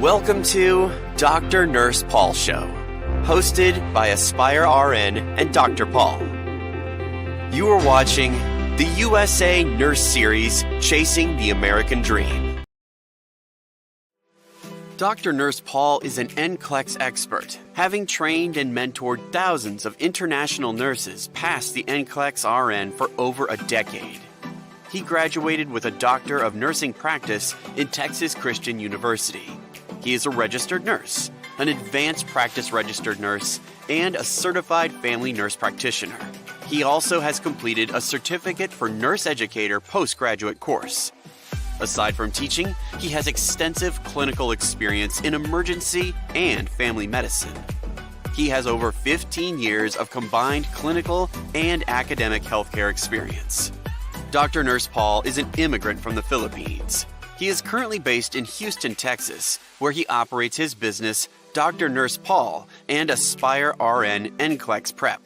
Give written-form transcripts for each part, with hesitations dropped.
Welcome to DrNursePaul Show, hosted by Aspire RN and Dr. Paul. You are watching the USA Nurse Series, Chasing the American Dream. Dr. Nurse Paul is an NCLEX expert, having trained and mentored thousands of international nurses past the NCLEX RN for over a decade. He graduated with a Doctor of Nursing Practice in Texas Christian University. He is a registered nurse, an advanced practice registered nurse, and a certified family nurse practitioner. He also has completed a certificate for nurse educator postgraduate course. Aside from teaching, he has extensive clinical experience in emergency and family medicine. He has over 15 years of combined clinical and academic healthcare experience. Dr. Nurse Paul is an immigrant from the Philippines. He is currently based in Houston, Texas, where he operates his business, Dr. Nurse Paul, and Aspire RN NCLEX Prep.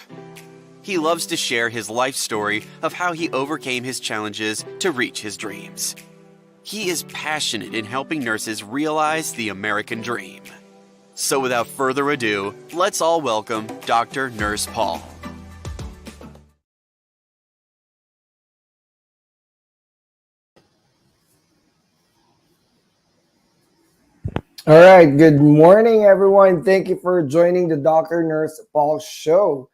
He loves to share his life story of how he overcame his challenges to reach his dreams. He is passionate in helping nurses realize the American dream. So without further ado, let's all welcome Dr. Nurse Paul. All right, good morning, everyone. Thank you for joining the Dr. Nurse Paul show.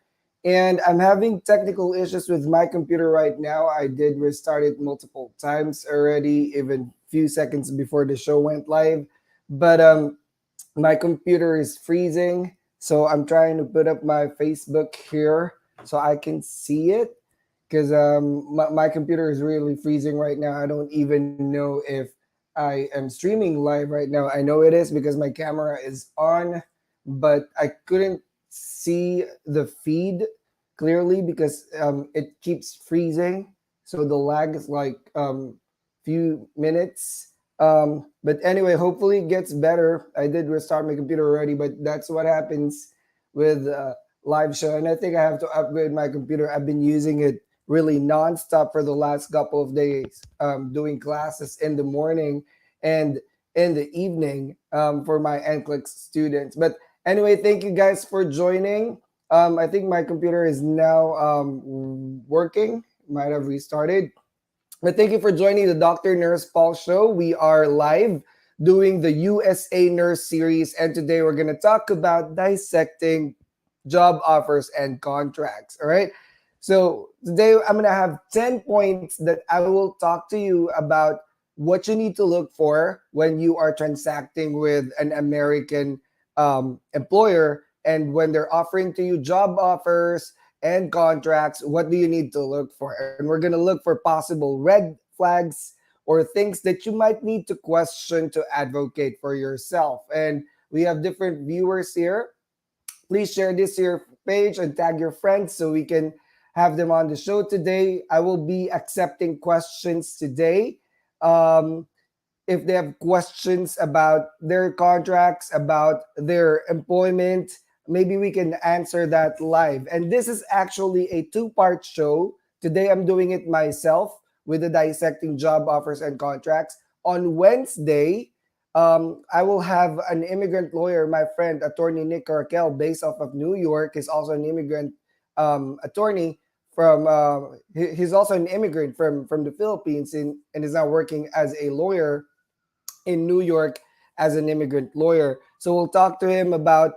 And I'm having technical issues with my computer right now. I did restart it multiple times already, even a few seconds before the show went live. But my computer is freezing, so I'm trying to put up my Facebook here so I can see it, because my computer is really freezing right now. I don't even know if I am streaming live right now. I know it is because my camera is on, but I couldn't see the feed clearly because it keeps freezing. So the lag is like few minutes. But anyway, hopefully it gets better. I did restart my computer already, but that's what happens with live show. And I think I have to upgrade my computer. I've been using it really nonstop for the last couple of days, doing classes in the morning and in the evening for my NCLEX students. But anyway, thank you guys for joining. I think my computer is now working, might have restarted. But thank you for joining the Dr. Nurse Paul show. We are live doing the USA Nurse series, and today we're going to talk about dissecting job offers and contracts. All right. So today I'm going to have 10 points that I will talk to you about what you need to look for when you are transacting with an American employer, and when they're offering to you job offers and contracts, what do you need to look for? And we're going to look for possible red flags or things that you might need to question to advocate for yourself. And we have different viewers here. Please share this to your page and tag your friends so we can have them on the show today. I will be accepting questions today. If they have questions about their contracts, about their employment, maybe we can answer that live. And this is actually a two-part show. Today I'm doing it myself with the dissecting job offers and contracts. On Wednesday, I will have an immigrant lawyer, my friend, attorney Nick Raquel, based off of New York, is also an immigrant attorney from, he's also an immigrant from the Philippines and is now working as a lawyer in New York as an immigrant lawyer. So we'll talk to him about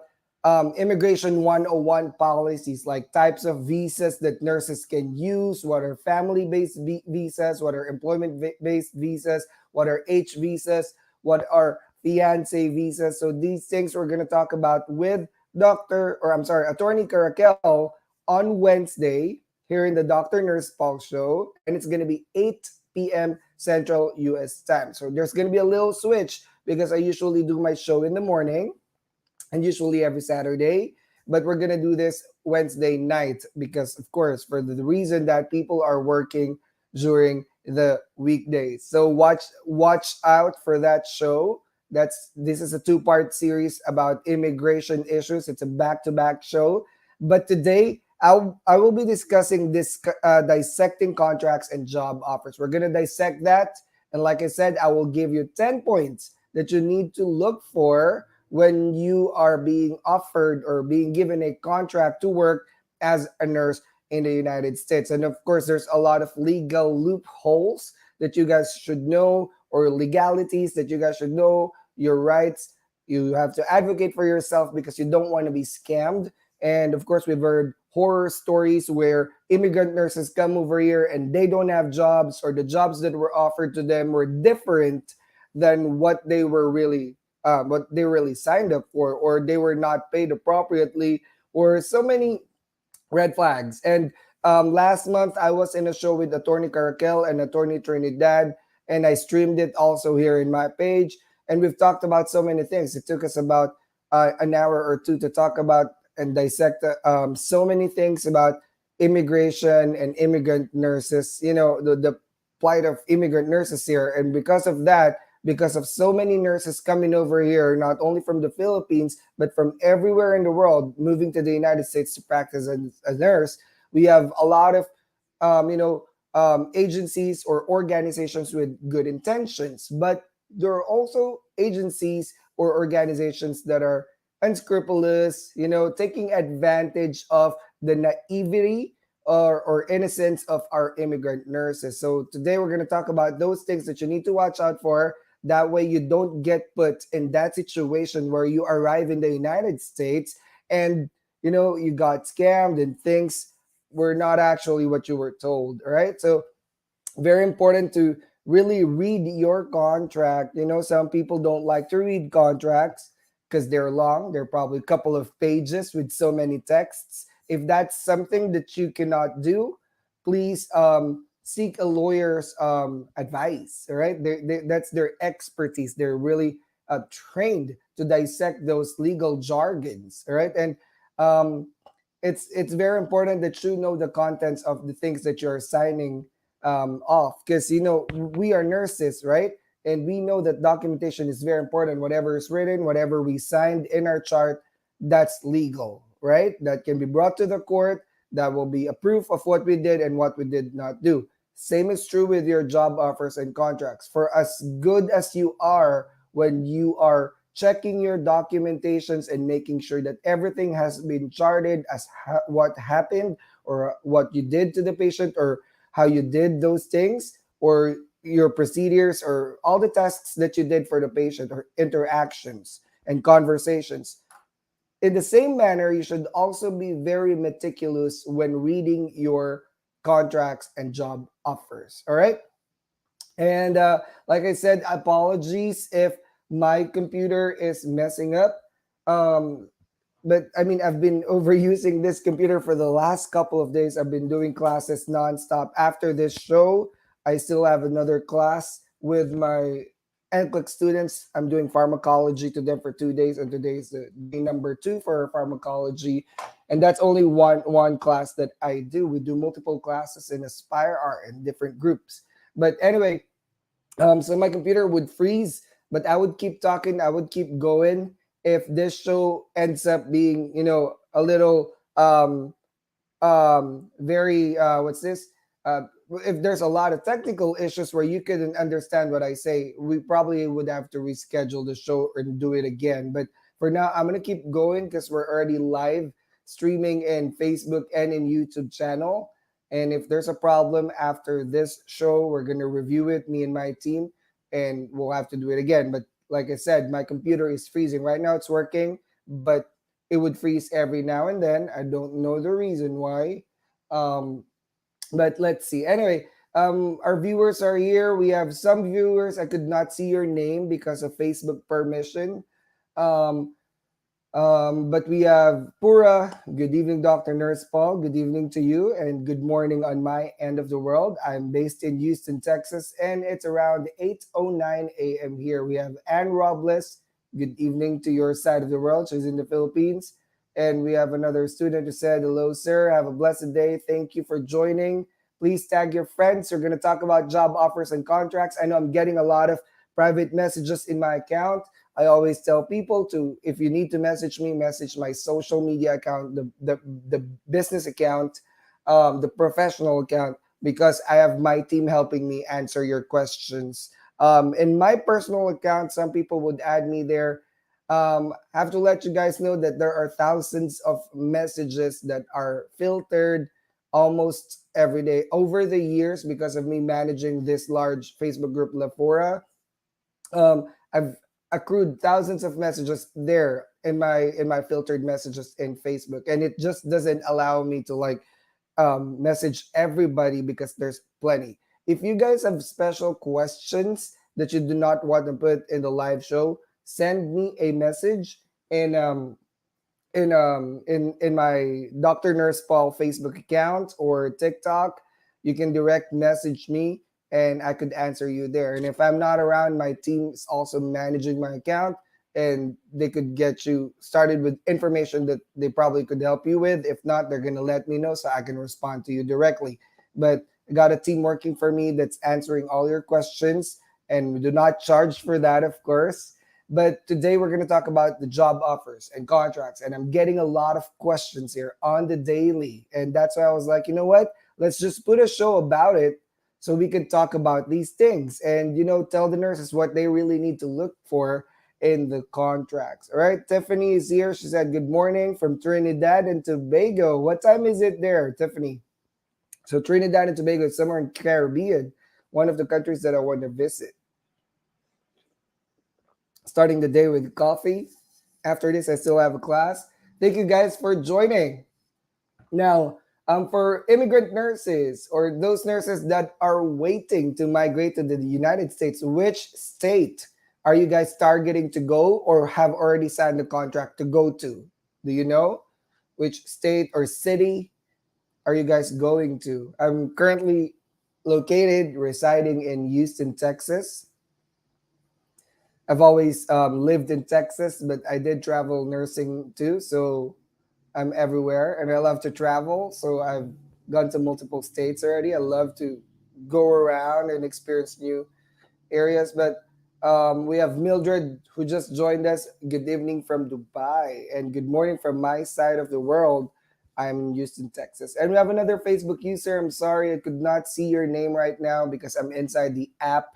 immigration 101 policies, like types of visas that nurses can use, what are family-based visas, what are employment-based visas, what are H visas, what are fiancé visas. So these things we're going to talk about with attorney Raquel on Wednesday here in the Dr. Nurse Paul show, and it's going to be 8 p.m. Central US time. So there's going to be a little switch because I usually do my show in the morning and usually every Saturday, but we're going to do this Wednesday night because, of course, for the reason that people are working during the weekdays. So watch out for that show. This is a two-part series about immigration issues. It's a back-to-back show, but today I will be discussing this dissecting contracts and job offers. We're going to dissect that. And like I said, I will give you 10 points that you need to look for when you are being offered or being given a contract to work as a nurse in the United States. And of course, there's a lot of legal loopholes that you guys should know, or legalities that you guys should know, your rights. You have to advocate for yourself because you don't want to be scammed. And of course, we've heard horror stories where immigrant nurses come over here and they don't have jobs, or the jobs that were offered to them were different than what they really signed up for, or they were not paid appropriately, or so many red flags. And last month, I was in a show with Attorney Caracal and Attorney Trinidad, and I streamed it also here in my page. And we've talked about so many things. It took us about an hour or two to talk about and dissect so many things about immigration and immigrant nurses, the plight of immigrant nurses here. And because of that, because of so many nurses coming over here, not only from the Philippines, but from everywhere in the world, moving to the United States to practice as a nurse, we have a lot of, agencies or organizations with good intentions. But there are also agencies or organizations that are unscrupulous, taking advantage of the naivety or innocence of our immigrant nurses. So today we're going to talk about those things that you need to watch out for. That way you don't get put in that situation where you arrive in the United States and you got scammed and things were not actually what you were told. All right. So very important to really read your contract. Some people don't like to read contracts because they're long. They're probably a couple of pages with so many texts. If that's something that you cannot do, please seek a lawyer's advice. All right, that's their expertise. They're really trained to dissect those legal jargons. All right, and it's very important that you know the contents of the things that you're signing off, because we are nurses, right? And we know that documentation is very important. Whatever is written, whatever we signed in our chart, that's legal, right? That can be brought to the court. That will be a proof of what we did and what we did not do. Same is true with your job offers and contracts. For as good as you are when you are checking your documentations and making sure that everything has been charted as what happened, or what you did to the patient, or how you did those things, or your procedures, or all the tasks that you did for the patient, or interactions and conversations. In the same manner, you should also be very meticulous when reading your contracts and job offers. All right. And like I said, apologies if my computer is messing up. Um, but I mean, I've been overusing this computer for the last couple of days. I've been doing classes nonstop. After this show, I still have another class with my NCLEX students. I'm doing pharmacology to them for 2 days, and today is the day number 2 for pharmacology. And that's only one class that I do. We do multiple classes in Aspire Art in different groups. But anyway, so my computer would freeze, but I would keep talking. I would keep going. If this show ends up being, a little very what's this? If there's a lot of technical issues where you couldn't understand what I say, we probably would have to reschedule the show and do it again. But for now, I'm gonna keep going because we're already live streaming in Facebook and in YouTube channel. And if there's a problem after this show, we're gonna review it, me and my team, and we'll have to do it again. But like I said, my computer is freezing. Right now it's working, but it would freeze every now and then. I don't know the reason why. Um, but let's see. Anyway, our viewers are here. We have some viewers. I could not see your name because of Facebook permission. Um, but we have Pura. Good evening, Dr. Nurse Paul. Good evening to you, and good morning on my end of the world. I'm based in Houston, Texas, and it's around 8:09 a.m. here. We have Ann Robles. Good evening to your side of the world. She's in the Philippines. And we have another student who said, hello, sir. Have a blessed day. Thank you for joining. Please tag your friends. We're going to talk about job offers and contracts. I know I'm getting a lot of private messages in my account. I always tell people to, if you need to message me, message my social media account, the business account, the professional account, because I have my team helping me answer your questions In my personal account, some people would add me there. I have to let you guys know that there are thousands of messages that are filtered almost every day over the years because of me managing this large Facebook group, Lafora. I've accrued thousands of messages there in my filtered messages in Facebook, and it just doesn't allow me to like message everybody because there's plenty. If you guys have special questions that you do not want to put in the live show, send me a message in in my Dr. Nurse Paul Facebook account or TikTok. You can direct message me and I could answer you there. And if I'm not around, my team is also managing my account and they could get you started with information that they probably could help you with. If not, they're gonna let me know so I can respond to you directly. But I got a team working for me that's answering all your questions, and we do not charge for that, of course. But today we're going to talk about the job offers and contracts. And I'm getting a lot of questions here on the daily. And that's why I was like, you know what? Let's just put a show about it so we can talk about these things and, tell the nurses what they really need to look for in the contracts. All right. Tiffany is here. She said, good morning from Trinidad and Tobago. What time is it there, Tiffany? So Trinidad and Tobago is somewhere in Caribbean, one of the countries that I want to visit. Starting the day with coffee. After this, I still have a class. Thank you guys for joining. Now, for immigrant nurses or those nurses that are waiting to migrate to the United States, which state are you guys targeting to go or have already signed the contract to go to? Do you know which state or city are you guys going to? I'm currently residing in Houston, Texas. I've always lived in Texas, but I did travel nursing too. So I'm everywhere and I love to travel. So I've gone to multiple states already. I love to go around and experience new areas. But we have Mildred who just joined us. Good evening from Dubai and good morning from my side of the world. I'm in Houston, Texas. And we have another Facebook user. I'm sorry I could not see your name right now because I'm inside the app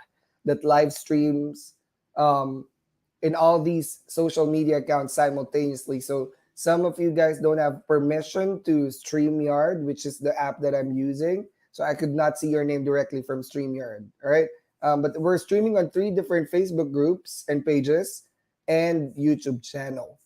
that live streams in all these social media accounts simultaneously. So some of you guys don't have permission to StreamYard, which is the app that I'm using. So I could not see your name directly from StreamYard. All right. But we're streaming on 3 different Facebook groups and pages and YouTube channel.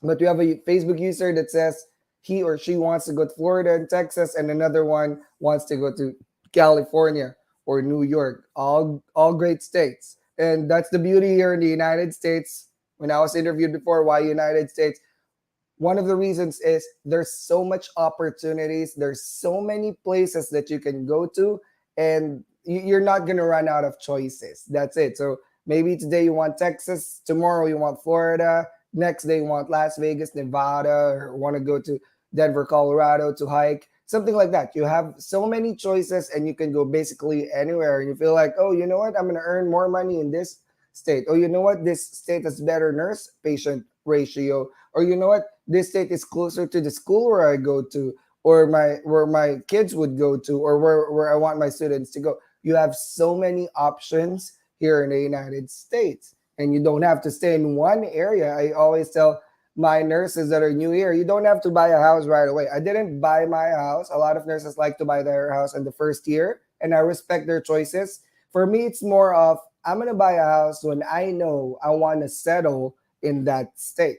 But we have a Facebook user that says he or she wants to go to Florida and Texas, and another one wants to go to California or New York. All great states. And that's the beauty here in the United States. When I was interviewed before, why United States? One of the reasons is there's so much opportunities. There's so many places that you can go to, and you're not going to run out of choices. That's it. So maybe today you want Texas, tomorrow you want Florida, next day you want Las Vegas, Nevada, or want to go to Denver, Colorado to hike, something like that. You have so many choices and you can go basically anywhere. And you feel like, oh, you know what? I'm going to earn more money in this state. Oh, you know what? This state has better nurse patient ratio. Or you know what? This state is closer to the school where I go to, or where my kids would go to, or where I want my students to go. You have so many options here in the United States. And you don't have to stay in one area. I always tell my nurses that are new here, you don't have to buy a house right away. I didn't buy my house. A lot of nurses like to buy their house in the first year, and I respect their choices. For me, it's more of I'm going to buy a house when I know I want to settle in that state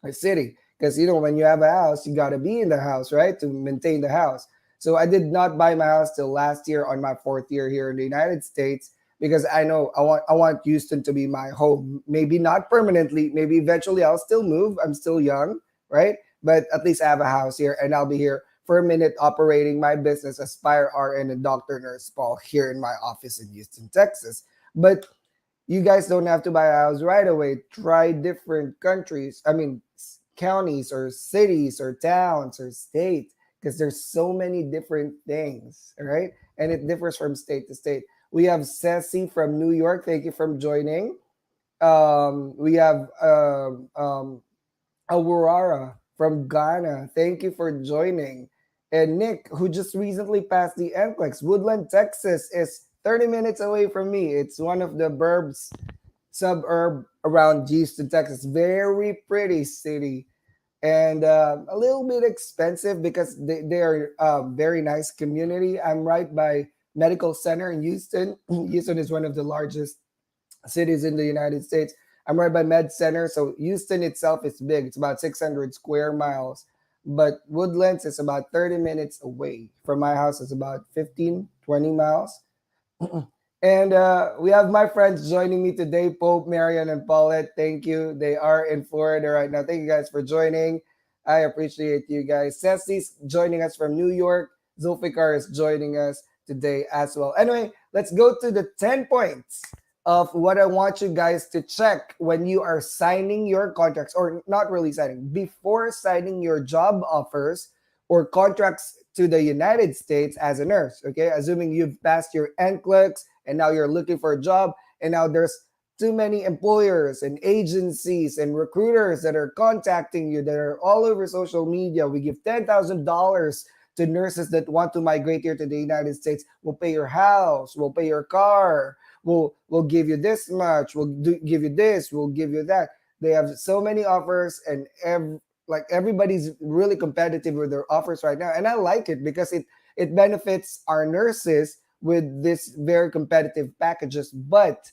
or city. Because, when you have a house, you got to be in the house, right, to maintain the house. So I did not buy my house till last year on my 4th year here in the United States because I know I want Houston to be my home. Maybe not permanently. Maybe eventually I'll still move. I'm still young, right? But at least I have a house here, and I'll be here for a minute operating my business, Aspire RN and Dr. Nurse Paul, here in my office in Houston, Texas. But you guys don't have to buy a house right away. Try different counties or cities or towns or states, because there's so many different things, all right? And it differs from state to state. We have Ceci from New York. Thank you for joining. We have Aurora from Ghana. Thank you for joining. And Nick, who just recently passed the NCLEX. Woodland, Texas is 30 minutes away from me. It's one of the burbs, suburb around Houston, Texas. Very pretty city and a little bit expensive because they are very nice community. I'm right by Medical Center in Houston. Houston is one of the largest cities in the United States. I'm right by Med Center, so Houston itself is big. It's about 600 square miles, but Woodlands is about 30 minutes away from my house. It's about 15, 20 miles. And we have my friends joining me today, Pope, Marian, and Paulette. Thank you. They are in Florida right now. Thank you guys for joining. I appreciate you guys. Ceci's joining us from New York. Zulfikar is joining us today as well. Anyway, let's go to the 10 points of what I want you guys to check when you are signing your contracts, or not really signing, before signing your job offers or contracts to the United States as a nurse. Okay, assuming you've passed your NCLEX and now you're looking for a job, and now there's too many employers and agencies and recruiters that are contacting you that are all over social media. We give $10,000 to nurses that want to migrate here to the United States. We'll pay your house, we'll pay your car, we'll give you this much, give you this, we'll give you that. They have so many offers, and everybody's really competitive with their offers right now, and I like it because it benefits our nurses with this very competitive packages. But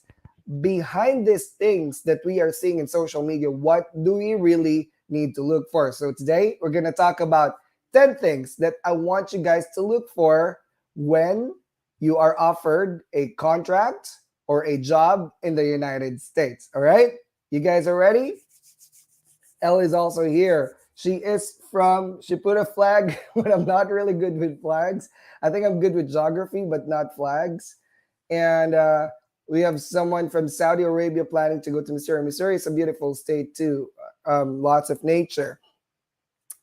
behind these things that we are seeing in social media, what do we really need to look for? So today we're going to talk about 10 things that I want you guys to look for when you are offered a contract or a job in the United States. All right? You guys are ready? Elle is also here. She put a flag, but I'm not really good with flags. I think I'm good with geography, but not flags. And we have someone from Saudi Arabia planning to go to Missouri. Missouri is a beautiful state too. Lots of nature.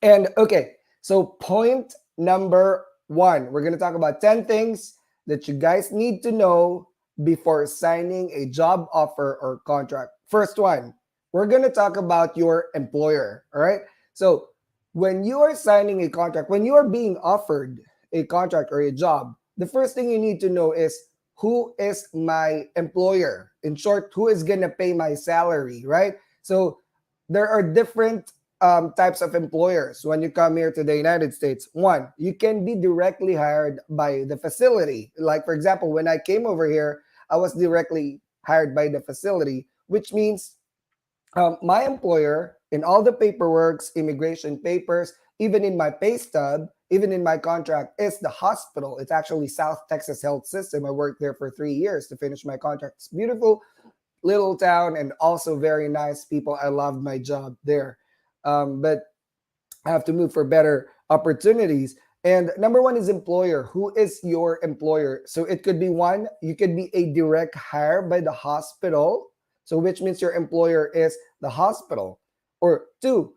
And okay, so point number 1, we're going to talk about 10 things that you guys need to know before signing a job offer or contract. First one, we're going to talk about your employer. All right. So when you are signing a contract, when you are being offered a contract or a job, the first thing you need to know is, who is my employer? In short, who is going to pay my salary, right? So there are different types of employers when you come here to the United States. One, you can be directly hired by the facility. Like, for example, when I came over here, I was directly hired by the facility, which means my employer, in all the paperworks, immigration papers, even in my pay stub, even in my contract, is the hospital. It's actually South Texas Health System. I worked there for 3 years to finish my contract. It's beautiful little town and also very nice people. I love my job there. But I have to move for better opportunities. And number 1 is employer. Who is your employer? So it could be one, you could be a direct hire by the hospital. So which means your employer is the hospital. Or 2,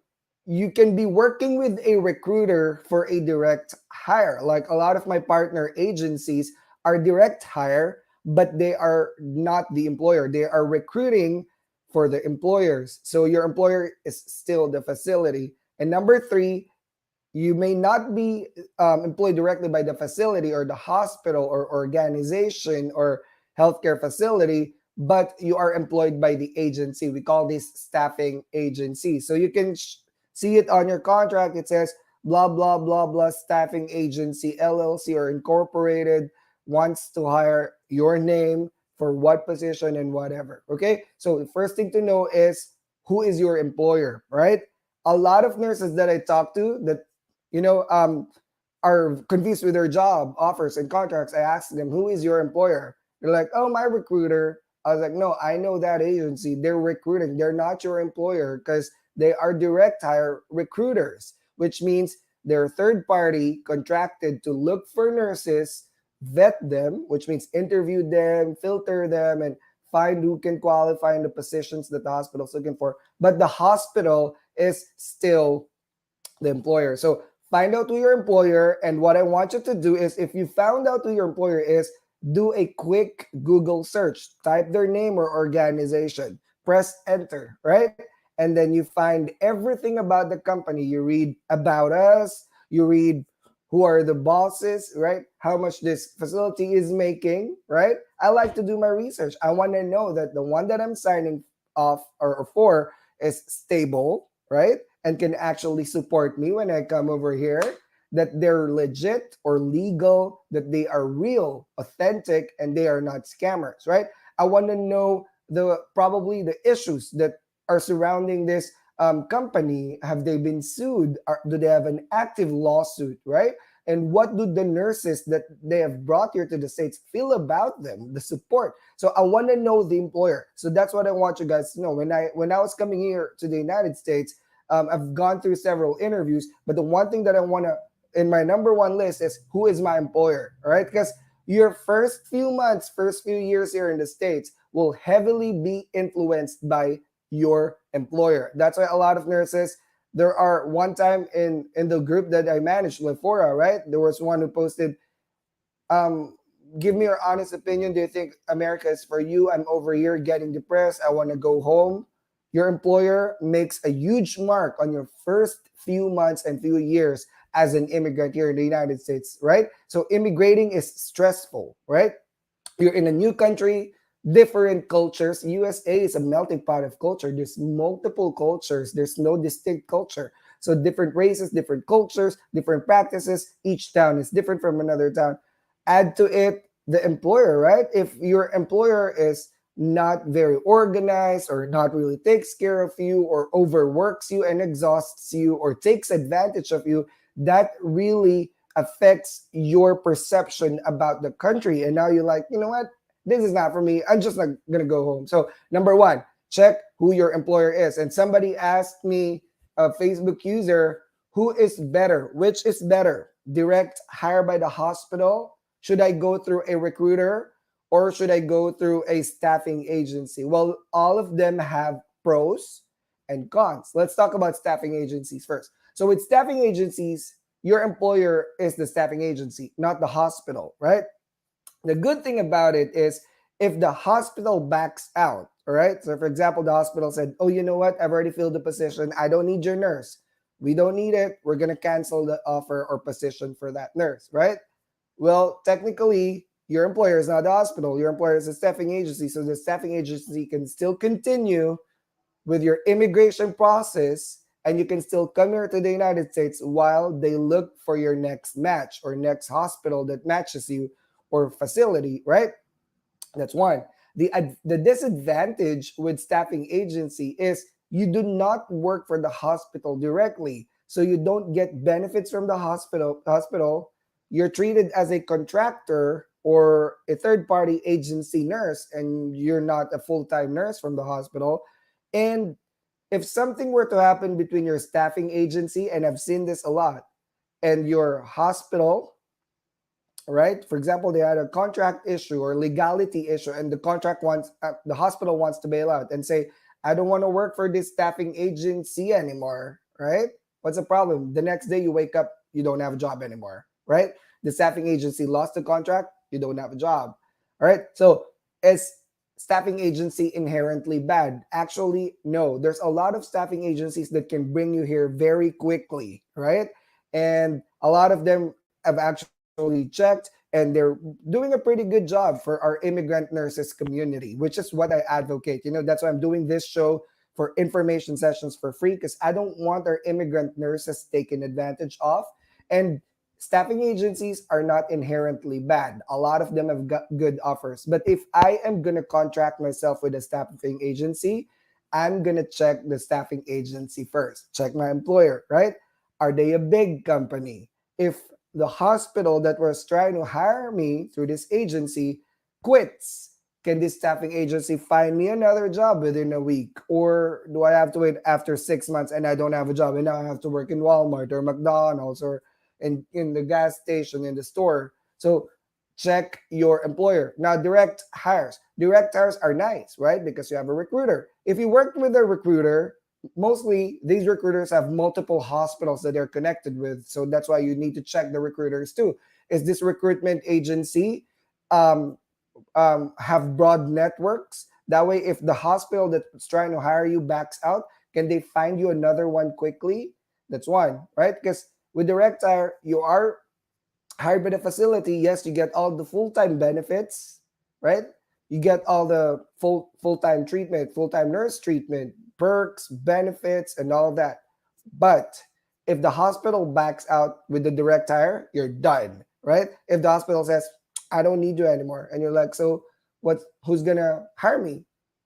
you can be working with a recruiter for a direct hire. Like a lot of my partner agencies are direct hire, but they are not the employer. They are recruiting for the employers. So your employer is still the facility. And number 3, you may not be employed directly by the facility or the hospital or organization or healthcare facility, but you are employed by the agency. We call this staffing agency. So you can see it on your contract. It says blah, blah, blah, blah, staffing agency, LLC or incorporated, wants to hire your name for what position and whatever. Okay. So the first thing to know is, who is your employer, right? A lot of nurses that I talk to that, are confused with their job offers and contracts. I ask them, who is your employer? They're like, oh, my recruiter. I was like, no, I know that agency. They're recruiting. They're not your employer because they are direct hire recruiters, which means they're third party contracted to look for nurses, vet them, which means interview them, filter them, and find who can qualify in the positions that the hospital's looking for. But the hospital is still the employer. So find out who your employer, and what I want you to do is, if you found out who your employer is, do a quick Google search, type their name or organization, press enter, right? And then you find everything about the company. You read about us, you read who are the bosses, right? How much this facility is making, right? I like to do my research. I want to know that the one that I'm signing off or for is stable, right? And can actually support me when I come over here, that they're legit or legal, that they are real, authentic, and they are not scammers, right? I want to know the probably the issues that are surrounding this company. Have they been sued? Do they have an active lawsuit, right? And what do the nurses that they have brought here to the States feel about them, the support? So I want to know the employer. So that's what I want you guys to know. When I was coming here to the United States, I've gone through several interviews, but the one thing that I want to in my number one list is who is my employer, all right? Because your first few months, first few years here in the States will heavily be influenced by your employer. That's why a lot of nurses, there are one time in the group that I managed, Lefora, right? There was one who posted, um, give me your honest opinion. Do you think America is for you? I'm over here getting depressed. I want to go home. Your employer makes a huge mark on your first few months and few years as an immigrant here in the United States, right? So immigrating is stressful, right? You're in a new country, different cultures. USA is a melting pot of culture. There's multiple cultures. There's no distinct culture. So different races, different cultures, different practices. Each town is different from another town. Add to it the employer, right? If your employer is not very organized or not really takes care of you or overworks you and exhausts you or takes advantage of you, that really affects your perception about the country. And now you're like, you know what? This is not for me. I'm just not going to go home. So, number one, check who your employer is. And somebody asked me, a Facebook user, who is better? Which is better? Direct hire by the hospital? Should I go through a recruiter? Or should I go through a staffing agency? Well, all of them have pros and cons. Let's talk about staffing agencies first. So, with staffing agencies, your employer is the staffing agency, not the hospital, right? The good thing about it is if the hospital backs out, all right? So, for example, the hospital said, oh, you know what? I've already filled the position. I don't need your nurse. We don't need it. We're going to cancel the offer or position for that nurse, right? Well, technically, your employer is not the hospital. Your employer is a staffing agency. So, the staffing agency can still continue with your immigration process and you can still come here to the United States while they look for your next match or next hospital that matches you or facility, right? That's one. The disadvantage with staffing agency is you do not work for the hospital directly. So you don't get benefits from the hospital. You're treated as a contractor or a third party agency nurse and you're not a full-time nurse from the hospital. And if something were to happen between your staffing agency, and I've seen this a lot, and your hospital, right? For example, they had a contract issue or legality issue, and the hospital wants to bail out and say, I don't want to work for this staffing agency anymore, right? What's the problem? The next day you wake up, you don't have a job anymore, right? The staffing agency lost the contract, you don't have a job. All right. So is staffing agency inherently bad? Actually, no. There's a lot of staffing agencies that can bring you here very quickly, right? And a lot of them have actually checked and they're doing a pretty good job for our immigrant nurses community, which is what I advocate. That's why I'm doing this show for information sessions for free because I don't want our immigrant nurses taken advantage of. And staffing agencies are not inherently bad. A lot of them have got good offers. But if I am going to contract myself with a staffing agency, I'm going to check the staffing agency first. Check my employer, right? Are they a big company? If the hospital that was trying to hire me through this agency quits, can this staffing agency find me another job within a week? Or do I have to wait after 6 months and I don't have a job and now I have to work in Walmart or McDonald's or in the gas station, in the store? So check your employer. Now, direct hires. Direct hires are nice, right? Because you have a recruiter. If you work with a recruiter, mostly these recruiters have multiple hospitals that they're connected with. So that's why you need to check the recruiters too. Is this recruitment agency um, have broad networks? That way, if the hospital that's trying to hire you backs out, can they find you another one quickly? That's one, right? Because with direct hire, you are hired by the facility, yes, you get all the full-time benefits, right? You get all the full-time treatment, full-time nurse treatment, perks, benefits, and all of that. But if the hospital backs out with the direct hire, you're done, right? If the hospital says, I don't need you anymore, and you're like, so who's gonna hire me?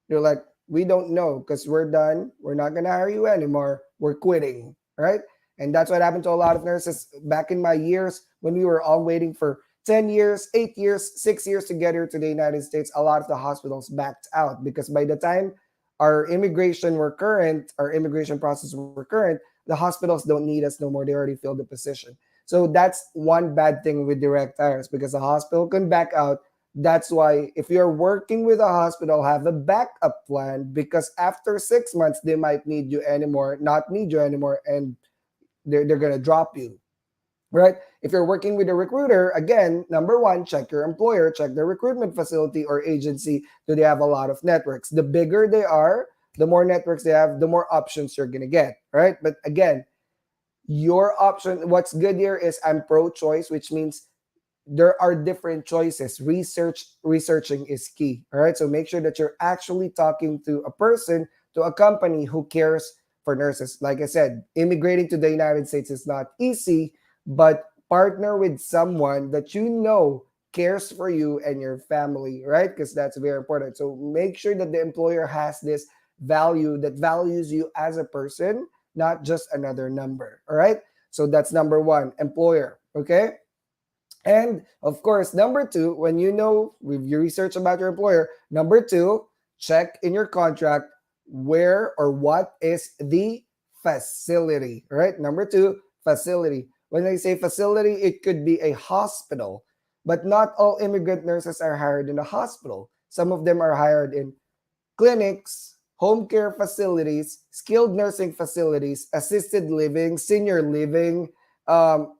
You're like, we don't know because we're done. We're not gonna hire you anymore. We're quitting, right? And that's what happened to a lot of nurses back in my years when we were all waiting for 10 years, 8 years, 6 years to get here to the United States. A lot of the hospitals backed out because by the time our immigration process were current, the hospitals don't need us no more. They already filled the position. So that's one bad thing with direct hires because the hospital can back out. That's why if you're working with a hospital, have a backup plan because after 6 months, they might not need you anymore, and they're gonna drop you, right? If you're working with a recruiter, again, number one, check your employer, check their recruitment facility or agency. Do they have a lot of networks? The bigger they are, the more networks they have, the more options you're gonna get, right? But again, your option, what's good here is I'm pro-choice, which means there are different choices. Researching is key. All right. So make sure that you're actually talking to a person, to a company who cares for nurses. Like I said, immigrating to the United States is not easy, but partner with someone that you know cares for you and your family, right? Because that's very important. So make sure that the employer has this value that values you as a person, not just another number. All right. So that's number one, employer. Okay. And of course, number two, when you know with your research about your employer, number two, check in your contract where or what is the facility, right? Number two, facility. When I say facility, it could be a hospital, but not all immigrant nurses are hired in a hospital. Some of them are hired in clinics, home care facilities, skilled nursing facilities, assisted living, senior living, um,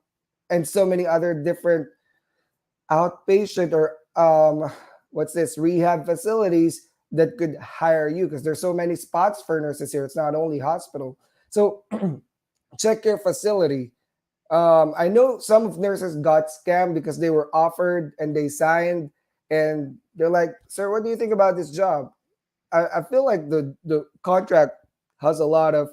and so many other different outpatient or what's this rehab facilities that could hire you because there's so many spots for nurses here. It's not only hospital. So check your facility. I know some of nurses got scammed because they were offered and they signed and they're like, sir, what do you think about this job? I feel like the contract has a lot of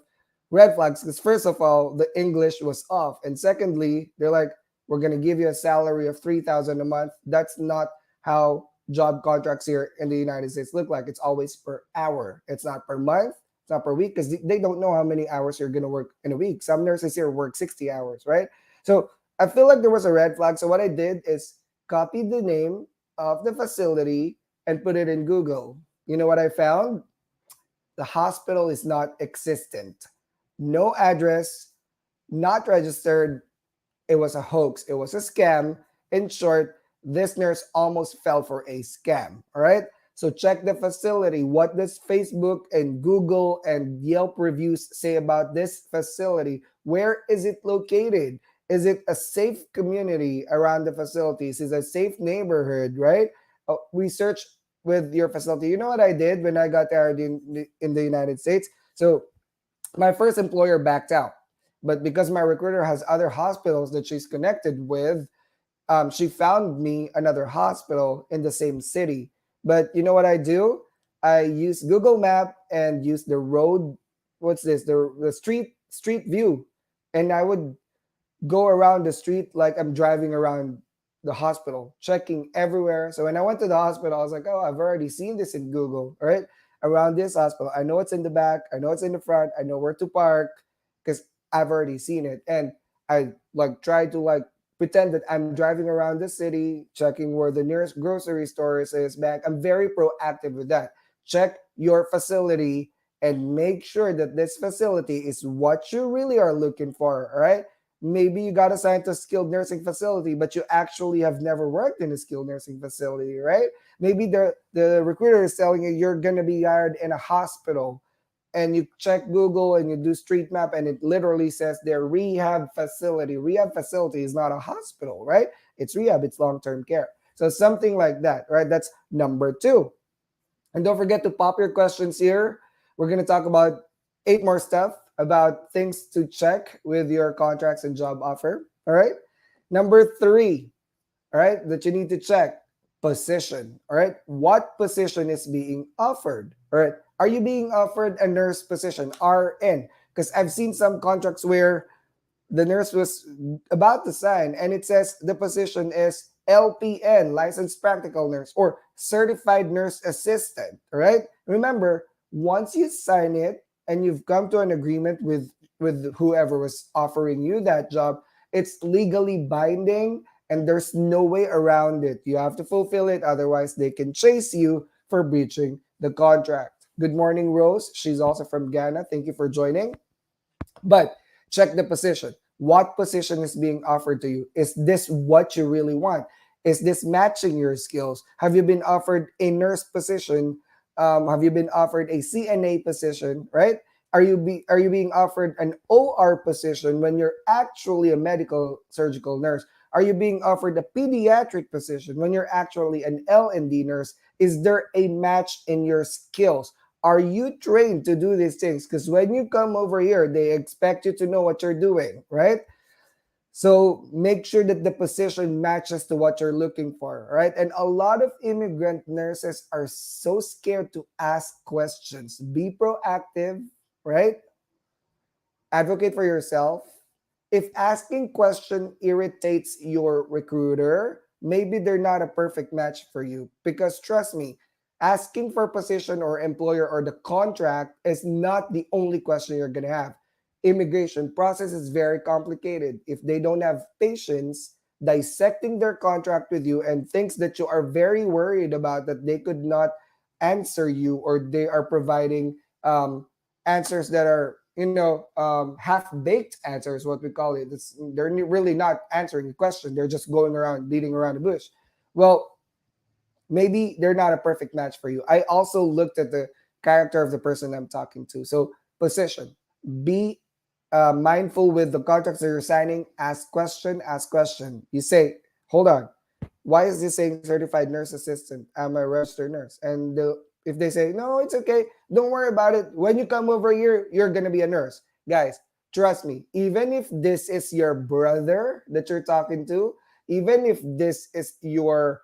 red flags because first of all, the English was off. And secondly, they're like, we're gonna give you a salary of 3,000 a month. That's not how job contracts here in the United States look like. It's always per hour. It's not per month, it's not per week, because they don't know how many hours you're gonna work in a week. Some nurses here work 60 hours, right? So I feel like there was a red flag. So what I did is copy the name of the facility and put it in Google. You know what I found? The hospital is not existent. No address, not registered. It was a hoax. It was a scam. In short, this nurse almost fell for a scam. All right. So check the facility. What does Facebook and Google and Yelp reviews say about this facility? Where is it located? Is it a safe community around the facilities? Is it a safe neighborhood, right? Research with your facility. You know what I did when I got hired in the United States? So my first employer backed out. But because my recruiter has other hospitals that she's connected with, she found me another hospital in the same city. But you know what I do? I use Google Map and use the road. What's this? The street view, and I would go around the street like I'm driving around the hospital, checking everywhere. So when I went to the hospital, I was like, oh, I've already seen this in Google, right? Around this hospital, I know it's in the back, I know it's in the front, I know where to park because I've already seen it. And I like try to like pretend that I'm driving around the city, checking where the nearest grocery store is back. I'm very proactive with that. Check your facility and make sure that this facility is what you really are looking for, all right? Maybe you got assigned to a skilled nursing facility, but you actually have never worked in a skilled nursing facility, right? Maybe the recruiter is telling you you're going to be hired in a hospital, and you check Google and you do street map and it literally says their rehab facility. Rehab facility is not a hospital, right? It's rehab, it's long-term care. So something like that, right? That's number two. And don't forget to pop your questions here. We're going to talk about 8 more stuff about things to check with your contracts and job offer. All right. Number three, all right, that you need to check, position. All right, what position is being offered? All right, are you being offered a nurse position, RN? Because I've seen some contracts where the nurse was about to sign and it says the position is LPN, licensed practical nurse, or certified nurse assistant. All right, remember, once you sign it and you've come to an agreement with whoever was offering you that job, it's legally binding and there's no way around it. You have to fulfill it, otherwise they can chase you for breaching the contract. Good morning, Rose. She's also from Ghana. Thank you for joining. But check the position. What position is being offered to you? Is this what you really want? Is this matching your skills? Have you been offered a nurse position? Have you been offered a CNA position? Right? Are you being offered an OR position when you're actually a medical surgical nurse? Are you being offered a pediatric position when you're actually an L&D nurse? Is there a match in your skills? Are you trained to do these things? Because when you come over here, they expect you to know what you're doing, right? So make sure that the position matches to what you're looking for, right? And a lot of immigrant nurses are so scared to ask questions. Be proactive, right? Advocate for yourself. If asking question irritates your recruiter, maybe they're not a perfect match for you. Because trust me, asking for position or employer or the contract is not the only question you're going to have. Immigration process is very complicated. If they don't have patience dissecting their contract with you and thinks that you are very worried about that they could not answer you, or they are providing answers that are half-baked answers, what we call it. They're really not answering the question. They're just going around, beating around the bush. Well, maybe they're not a perfect match for you. I also looked at the character of the person I'm talking to. So position, be mindful with the contracts that you're signing. Ask question, ask question. You say, hold on, why is this saying certified nurse assistant? I'm a registered nurse. And if they say, no, it's okay, don't worry about it. When you come over here, you're going to be a nurse. Guys, trust me, even if this is your brother that you're talking to, even if this is your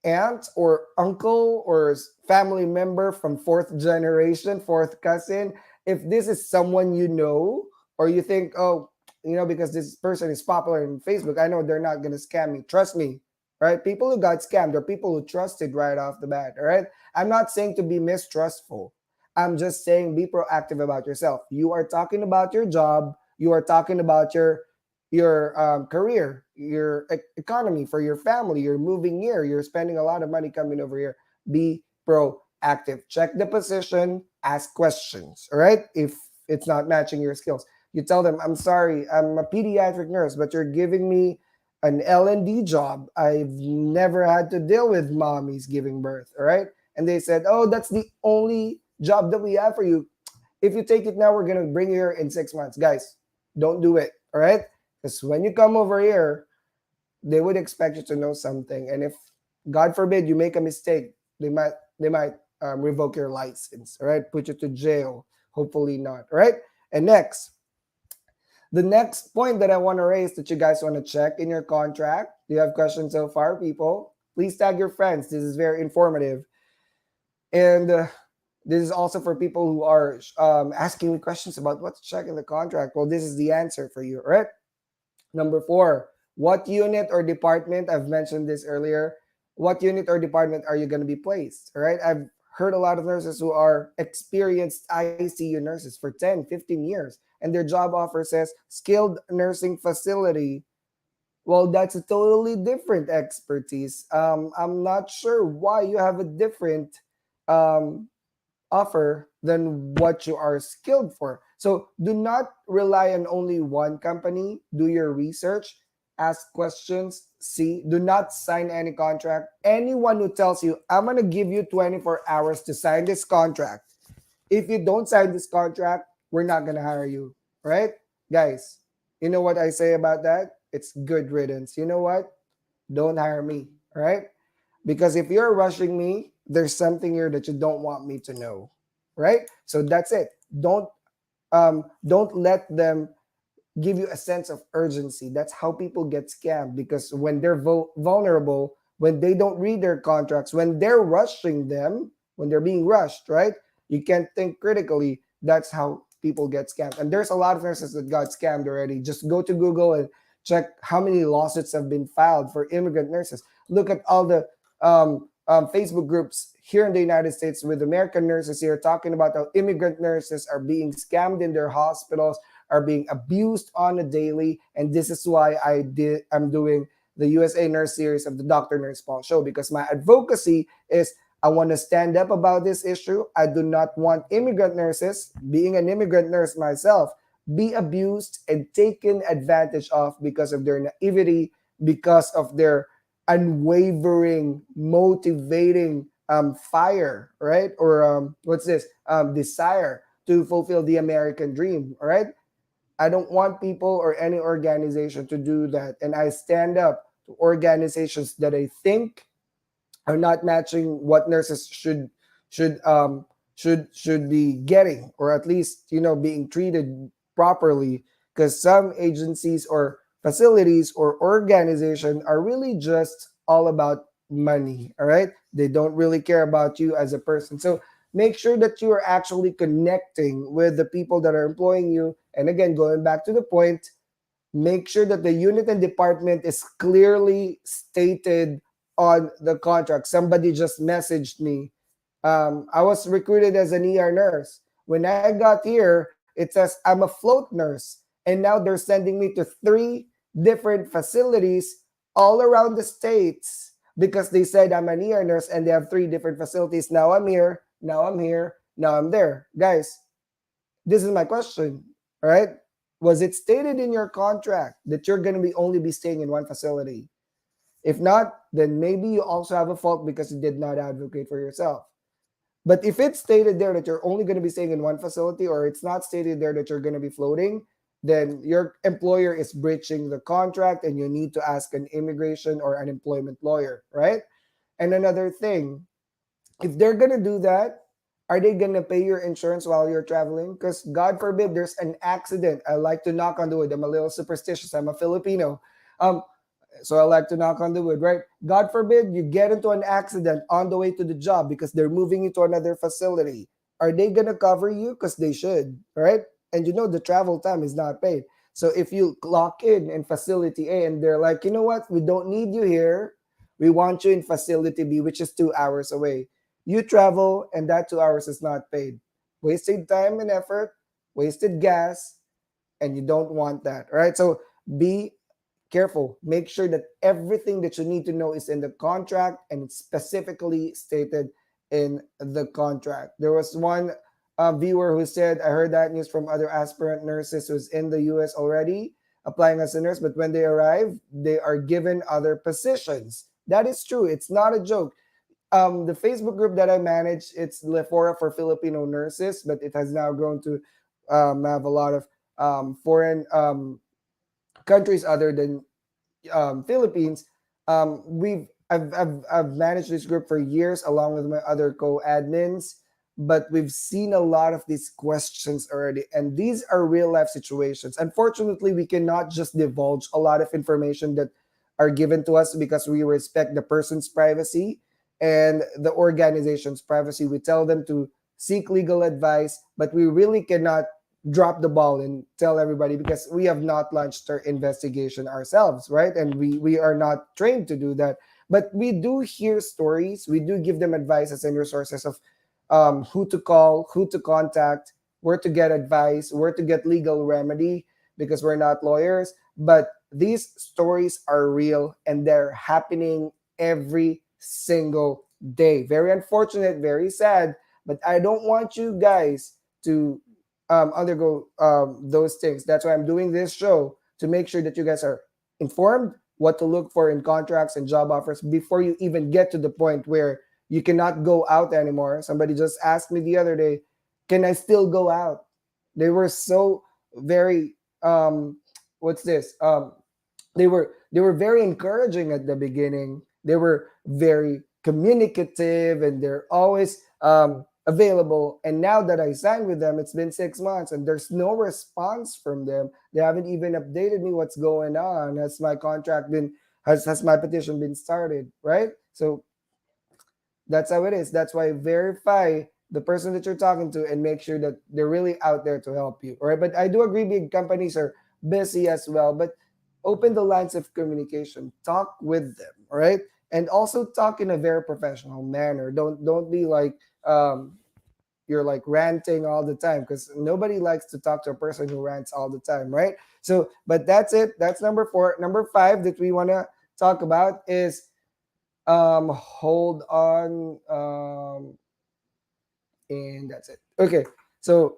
aunt or uncle or family member from fourth generation, fourth cousin, if this is someone you know, or you think, oh, because this person is popular in Facebook, I know they're not going to scam me. Trust me, right? People who got scammed are people who trusted right off the bat, all right? I'm not saying to be mistrustful. I'm just saying be proactive about yourself. You are talking about your job. You are talking about your career, your economy, for your family. You're moving here. You're spending a lot of money coming over here. Be proactive. Check the position. Ask questions. All right. If it's not matching your skills, you tell them, I'm sorry, I'm a pediatric nurse, but you're giving me an L&D job. I've never had to deal with mommies giving birth. All right. And they said, oh, that's the only job that we have for you. If you take it now, we're going to bring you here in 6 months. Guys, don't do it. All right. Because when you come over here, they would expect you to know something. And if, God forbid, you make a mistake, they might revoke your license, all right? Put you to jail. Hopefully not, all right? And the next point that I want to raise that you guys want to check in your contract. Do you have questions so far, people? Please tag your friends. This is very informative. And this is also for people who are asking me questions about what to check in the contract. Well, this is the answer for you, all right? Number 4, what unit or department, I've mentioned this earlier, what unit or department are you going to be placed? All right. I've heard a lot of nurses who are experienced ICU nurses for 10, 15 years, and their job offer says skilled nursing facility. Well, that's a totally different expertise. I'm not sure why you have a different offer than what you are skilled for. So do not rely on only one company. Do your research, ask questions, see. Do not sign any contract. Anyone who tells you, I'm going to give you 24 hours to sign this contract. If you don't sign this contract, we're not going to hire you, right? Guys, you know what I say about that? It's good riddance. You know what? Don't hire me, right? Because if you're rushing me, there's something here that you don't want me to know, right? So that's it. Don't let them give you a sense of urgency. That's how people get scammed, because when they're vulnerable, when they don't read their contracts, when they're rushing them, when they're being rushed, right? You can't think critically. That's how people get scammed. And there's a lot of nurses that got scammed already. Just go to Google and check how many lawsuits have been filed for immigrant nurses. Look at all the Facebook groups here in the United States with American nurses here talking about how immigrant nurses are being scammed in their hospitals, are being abused on a daily. And this is why I'm doing the USA Nurse series of the Dr. Nurse Paul show, because my advocacy is I want to stand up about this issue. I do not want immigrant nurses, being an immigrant nurse myself, be abused and taken advantage of because of their naivety, because of their unwavering, motivating fire, right? Or what's this? Desire to fulfill the American dream, all right? I don't want people or any organization to do that. And I stand up to organizations that I think are not matching what nurses should should be getting, or at least being treated properly, because some agencies or facilities or organization are really just all about money. All right, they don't really care about you as a person. So make sure that you are actually connecting with the people that are employing you. And again, going back to the point, make sure that the unit and department is clearly stated on the contract. Somebody just messaged me. I was recruited as an ER nurse. When I got here, it says I'm a float nurse. And now they're sending me to 3 different facilities all around the states because they said I'm an ER nurse and they have 3 different facilities. Now I'm here, now I'm here, now I'm there. Guys, this is my question, all right? Was it stated in your contract that you're going to be only be staying in one facility? If not, then maybe you also have a fault because you did not advocate for yourself. But if it's stated there that you're only going to be staying in one facility, or it's not stated there that you're going to be floating, then your employer is breaching the contract and you need to ask an immigration or an employment lawyer, right? And another thing, if they're going to do that, are they going to pay your insurance while you're traveling? Because God forbid there's an accident. I like to knock on the wood. I'm a little superstitious. I'm a Filipino. Um, so I like to knock on the wood, right? God forbid you get into an accident on the way to the job because they're moving you to another facility. Are they going to cover you? Because they should, right? And the travel time is not paid. So if you clock in facility A and they're like, you know what? We don't need you here. We want you in facility B, which is 2 hours away. You travel and that 2 hours is not paid. Wasted time and effort, wasted gas, and you don't want that, right? So be careful. Make sure that everything that you need to know is in the contract and it's specifically stated in the contract. There was one viewer who said, I heard that news from other aspirant nurses who's in the US already applying as a nurse, but when they arrive, they are given other positions. That is true. It's not a joke. The Facebook group that I manage, it's Lefora for Filipino nurses, but it has now grown to have a lot of foreign countries other than Philippines. I've managed this group for years along with my other co-admins, but we've seen a lot of these questions already, and these are real life situations. Unfortunately, we cannot just divulge a lot of information that are given to us because we respect the person's privacy and the organization's privacy. We tell them to seek legal advice, but we really cannot drop the ball and tell everybody because we have not launched our investigation ourselves, right? And we are not trained to do that. But we do hear stories. We do give them advices and resources of who to call, who to contact, where to get advice, where to get legal remedy, because we're not lawyers. But these stories are real and they're happening every single day. Very unfortunate, very sad, but I don't want you guys to undergo those things. That's why I'm doing this show, to make sure that you guys are informed what to look for in contracts and job offers before you even get to the point where you cannot go out anymore. Somebody just asked me the other day, can I still go out? They were so very what's this? They were very encouraging at the beginning. They were very communicative and they're always available. And now that I signed with them, it's been 6 months and there's no response from them. They haven't even updated me what's going on. Has my contract been has my petition been started, right? So that's how it is. That's why verify the person that you're talking to and make sure that they're really out there to help you. All right. But I do agree big companies are busy as well. But open the lines of communication. Talk with them. All right. And also talk in a very professional manner. Don't be like you're like ranting all the time, because nobody likes to talk to a person who rants all the time, right? So, but that's it. That's number 4. Number 5 that we want to talk about is hold on and that's it. Okay, so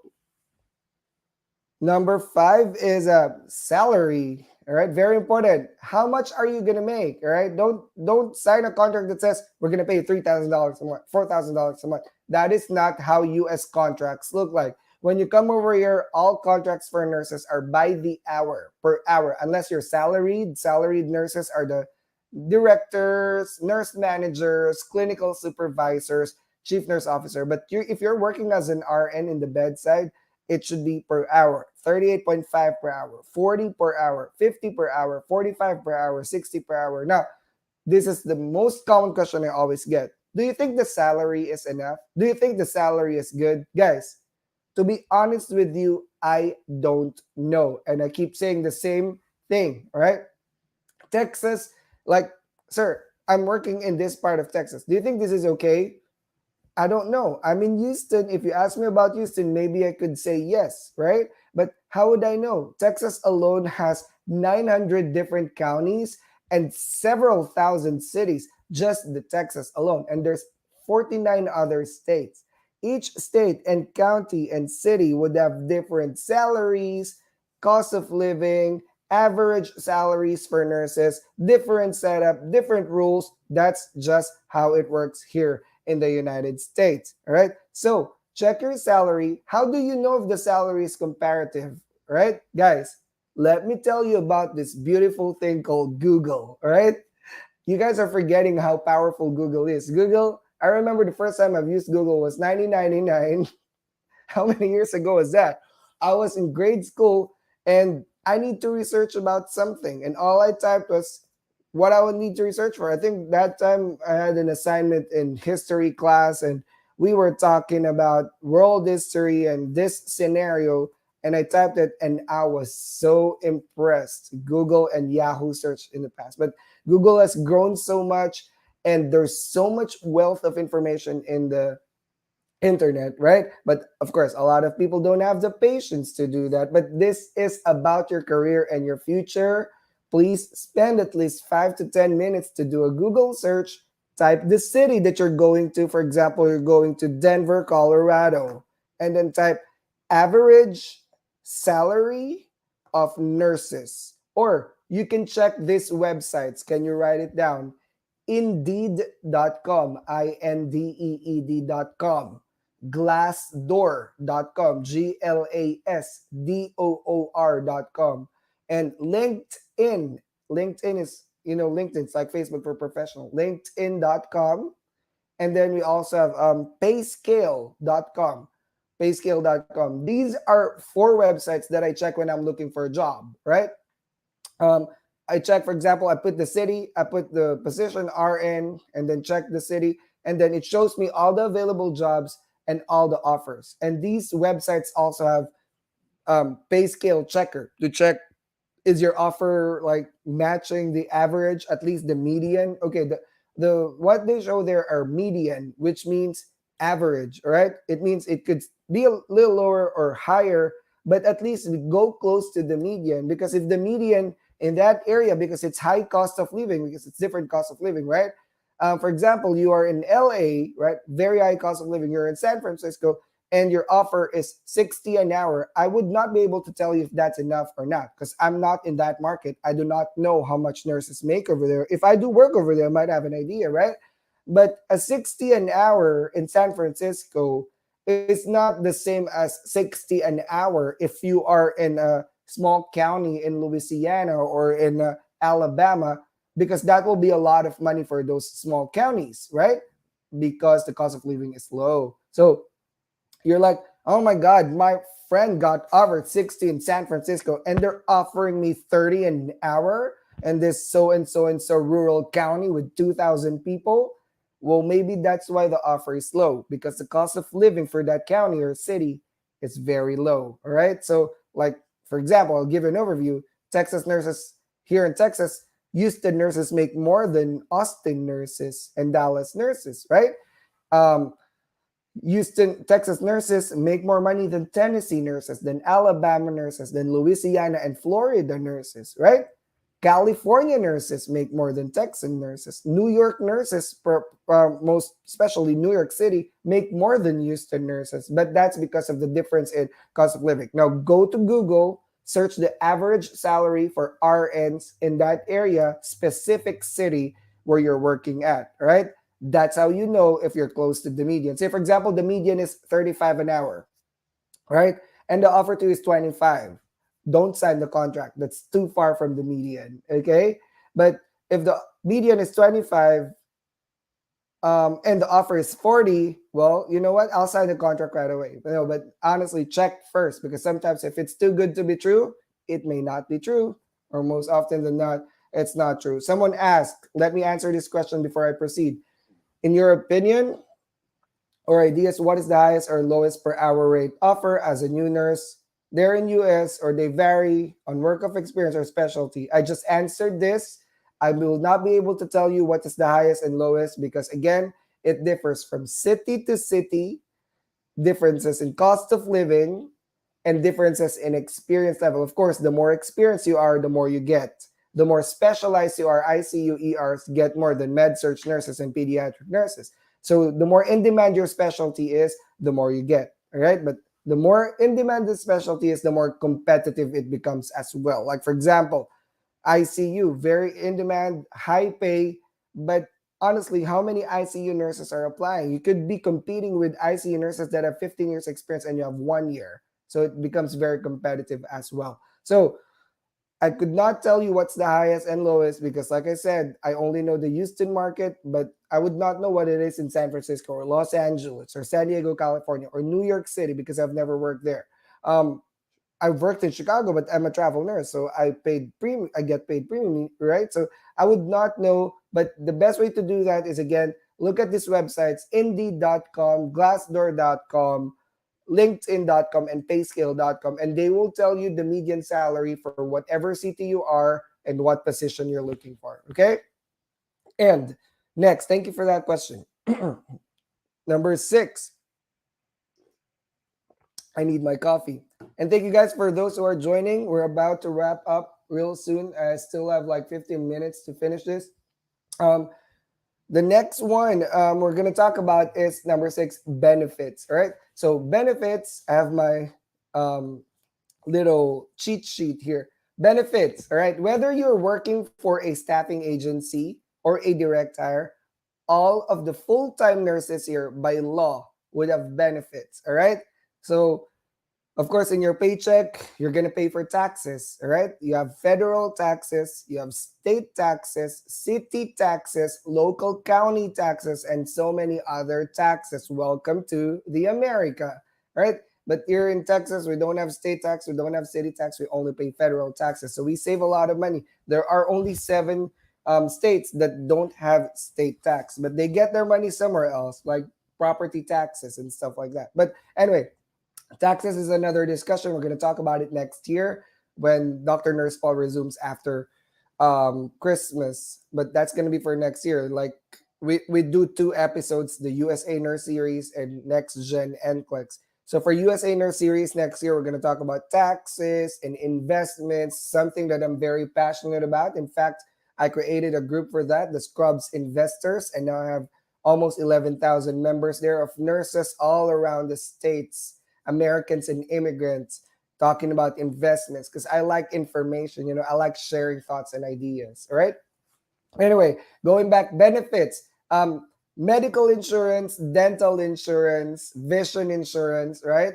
number 5 is a salary. All right, very important. How much are you gonna make? All right, don't sign a contract that says we're gonna pay you $3,000 a month, $4,000 a month. That is not how U.S. contracts look like. When you come over here, all contracts for nurses are by the hour, per hour, unless you're salaried. Salaried nurses are the directors, nurse managers, clinical supervisors, chief nurse officer. But if you're working as an RN in the bedside, it should be per hour, 38.5 per hour, 40 per hour, 50 per hour, 45 per hour, 60 per hour. Now, this is the most common question I always get. Do you think the salary is enough? Do you think the salary is good? Guys, to be honest with you, I don't know. And I keep saying the same thing, all right? Texas, like, sir, I'm working in this part of Texas. Do you think this is okay? I don't know. I'm in Houston. If you ask me about Houston, maybe I could say yes, right? But how would I know? Texas alone has 900 different counties and several thousand cities, just the Texas alone. And there's 49 other states. Each state and county and city would have different salaries, cost of living, average salaries for nurses, different setup, different rules. That's just how it works here in the United States. All right. So check your salary. How do you know if the salary is comparative? All right, guys, let me tell you about this beautiful thing called Google. All right. You guys are forgetting how powerful Google is. Google, I remember the first time I've used Google was 1999. How many years ago was that? I was in grade school and I need to research about something. And all I typed was what I would need to research for. I think that time I had an assignment in history class and we were talking about world history and this scenario. And I typed it and I was so impressed. Google and Yahoo search in the past. But Google has grown so much and there's so much wealth of information in the internet, right? But of course, a lot of people don't have the patience to do that. But this is about your career and your future. Please spend at least 5 to 10 minutes to do a Google search. Type the city that you're going to. For example, you're going to Denver, Colorado, and then type average salary of nurses. Or you can check these websites. Can you write it down? Indeed.com, Indeed.com, Glassdoor.com, Glasdoor.com, and LinkedIn. LinkedIn is, LinkedIn's like Facebook for professional. LinkedIn.com. And then we also have payscale.com. Payscale.com. These are 4 websites that I check when I'm looking for a job, right? I check, for example, I put the city, I put the position RN, and then check the city. And then it shows me all the available jobs and all the offers. And these websites also have pay scale checker to check, is your offer like matching the average, at least the median? Okay, the what they show there are median, which means average, all right? It means it could be a little lower or higher, but at least we go close to the median, because if the median in that area, because it's high cost of living, because it's different cost of living, right? For example, you are in LA, right? Very high cost of living. You're in San Francisco and your offer is 60 an hour. I would not be able to tell you if that's enough or not, because I'm not in that market. I do not know how much nurses make over there. If I do work over there, I might have an idea, right? But a 60 an hour in San Francisco is not the same as 60 an hour if you are in a small county in Louisiana or in Alabama, because that will be a lot of money for those small counties, right? Because the cost of living is low. So You're like, oh my God, my friend got offered 60 in San Francisco and they're offering me 30 an hour in this so and so rural county with 2,000 people. Well, maybe that's why the offer is low because the cost of living for that county or city is very low. All right. So, like, for example, I'll give you an overview. Texas nurses here in Texas, Houston nurses make more than Austin nurses and Dallas nurses, right? Um, Houston, Texas nurses make more money than Tennessee nurses, than Alabama nurses, than Louisiana and Florida nurses, right? California nurses make more than Texan nurses. New York nurses, most especially New York City, make more than Houston nurses. But that's because of the difference in cost of living. Now go to Google, search the average salary for RNs in that area, specific city where you're working at, right? That's how you know if you're close to the median. Say, for example, the median is 35 an hour, right? And the offer to you is 25. Don't sign the contract. That's too far from the median, okay? But if the median is 25 and the offer is 40, well, you know what? I'll sign the contract right away. But honestly, check first because sometimes if it's too good to be true, it may not be true. Or most often than not, it's not true. Someone asked, let me answer this question before I proceed. In your opinion, or ideas, what is the highest or lowest per hour rate offer as a new nurse? They're in US or they vary on work of experience or specialty. I just answered this. I will not be able to tell you what is the highest and lowest because again, it differs from city to city, differences in cost of living, and differences in experience level. Of course, the more experienced you are, the more you get. The more specialized you are, ICU, ERs get more than med surg nurses and pediatric nurses. So the more in demand your specialty is, the more you get. All right. But the more in demand the specialty is, the more competitive it becomes as well. Like, for example, ICU, very in demand, high pay, but honestly, how many ICU nurses are applying? You could be competing with ICU nurses that have 15 years experience and you have 1 year. So it becomes very competitive as well. So I could not tell you what's the highest and lowest because, like I said, I only know the Houston market, but I would not know what it is in San Francisco or Los Angeles or San Diego, California or New York City because I've never worked there. Um, I've worked in Chicago, but I'm a travel nurse, so I paid premium. I get paid premium, right? So I would not know, but the best way to do that is again look at these websites: Indeed.com, Glassdoor.com, LinkedIn.com, and Payscale.com, and they will tell you the median salary for whatever city you are and what position you're looking for. Okay. And next, thank you for that question. Number 6, I need my coffee. And thank you guys for those who are joining. We're about to wrap up real soon. I still have like 15 minutes to finish this. Um, the next one we're going to talk about is number 6, benefits. All right. So, benefits, I have my little cheat sheet here. Benefits. All right. Whether you're working for a staffing agency or a direct hire, all of the full time nurses here by law would have benefits. All right. So, of course, in your paycheck, you're going to pay for taxes, all right? You have federal taxes, you have state taxes, city taxes, local county taxes, and so many other taxes. Welcome to the America, all right? But here in Texas, we don't have state tax, we don't have city tax, we only pay federal taxes. So we save a lot of money. There are only 7 states that don't have state tax, but they get their money somewhere else, like property taxes and stuff like that. But anyway, taxes is another discussion. We're going to talk about it next year when Dr. Nurse Paul resumes after Christmas. But that's going to be for next year. Like we do 2 episodes, the USA Nurse series and Next Gen NCLEX. So for USA Nurse series next year, we're going to talk about taxes and investments, something that I'm very passionate about. In fact, I created a group for that, the Scrubs Investors, and now I have almost 11,000 members there of nurses all around the states, Americans and immigrants, talking about investments because I like information. I like sharing thoughts and ideas. All right. Anyway, going back, benefits, medical insurance, dental insurance, vision insurance, right?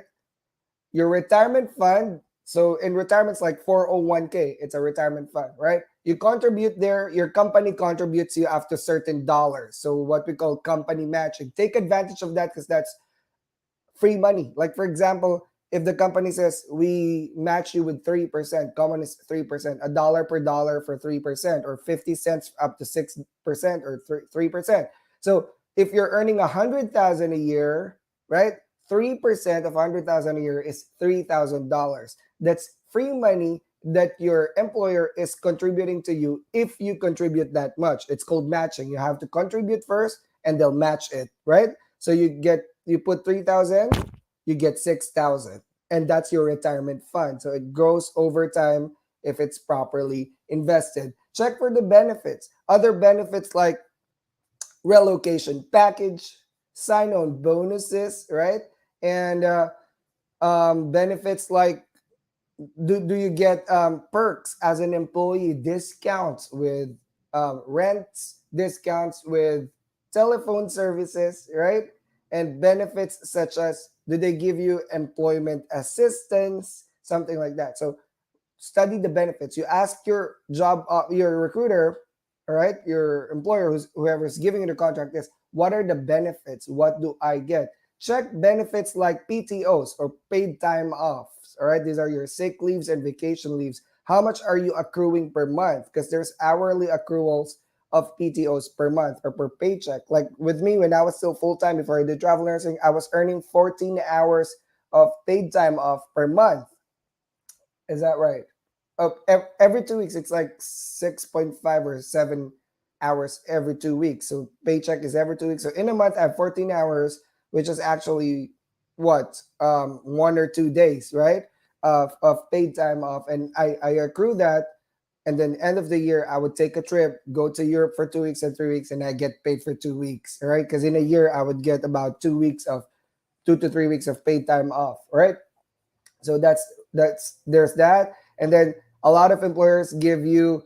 Your retirement fund. So in retirement, it's like 401k. It's a retirement fund, right? You contribute there. Your company contributes you after certain dollars. So what we call company matching. Take advantage of that because that's free money. Like for example, if the company says we match you with 3%, common is 3%, a dollar per dollar for 3%, or 50 cents up to 6% or 3%. So if you're earning 100,000 a year, right? 3% of 100,000 a year is $3,000. That's free money that your employer is contributing to you if you contribute that much. It's called matching. You have to contribute first and they'll match it, right? So you put 3,000, you get 6,000, and that's your retirement fund. So it grows over time if it's properly invested. Check for the benefits. Other benefits like relocation package, sign-on bonuses, right? And benefits like do you get perks as an employee, discounts with rents, discounts with telephone services, right? And benefits such as do they give you employment assistance, something like that. So study the benefits. You ask your recruiter, all right, your employer, whoever's giving you the contract, is what are the benefits? What do I get? Check benefits like PTOs or paid time off. All right, these are your sick leaves and vacation leaves. How much are you accruing per month? Because there's hourly accruals of PTOs per month or per paycheck. Like with me, when I was still full time before I did travel nursing, I was earning 14 hours of paid time off per month. Is that right? Every 2 weeks, it's like 6.5 or 7 hours every 2 weeks. So paycheck is every 2 weeks. So in a month, I have 14 hours, which is actually what 1 or 2 days, right? Of paid time off, and I accrue that, and then end of the year I would take a trip, go to Europe for 2 weeks and 3 weeks, and I get paid for 2 weeks, right? Because in a year I would get about 2 weeks of 2 to 3 weeks of paid time off, right? So that's there's that, and then a lot of employers give you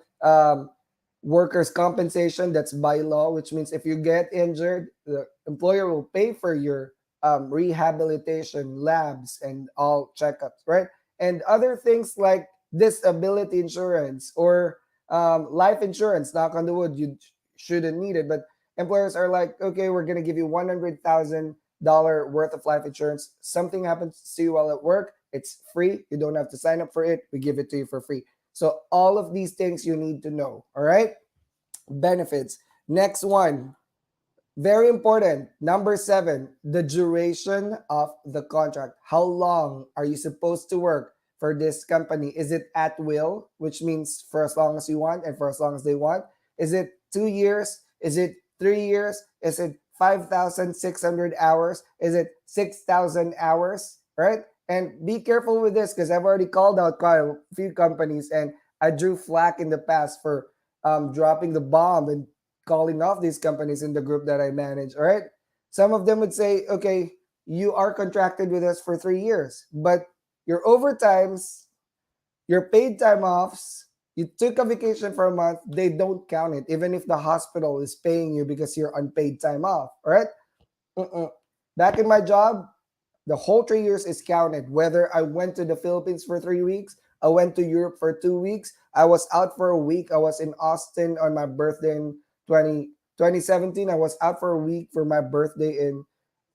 workers compensation. That's by law, which means if you get injured, the employer will pay for your rehabilitation, labs, and all checkups, right? And other things like disability insurance or life insurance. Knock on the wood, you shouldn't need it, but employers are like, okay, we're gonna give you $100,000 worth of life insurance. Something happens to you while at work, it's free. You don't have to sign up for it. We give it to you for free. So all of these things you need to know. All right. Benefits. Next one. Very important. Number 7, the duration of the contract. How long are you supposed to work for this company? Is it at will, which means for as long as you want and for as long as they want? Is it 2 years? Is it 3 years? Is it 5,600 hours? Is it 6,000 hours? Right? And be careful with this because I've already called out quite a few companies and I drew flack in the past for dropping the bomb and calling off these companies in the group that I manage. All right. Some of them would say, okay, you are contracted with us for 3 years, but your overtimes, your paid time offs, you took a vacation for a month, they don't count it, even if the hospital is paying you because you're on paid time off. All right. Back in my job, the whole 3 years is counted. Whether I went to the Philippines for 3 weeks, I went to Europe for 2 weeks, I was out for a week, I was in Austin on my birthday in 2017. I was out for a week for my birthday in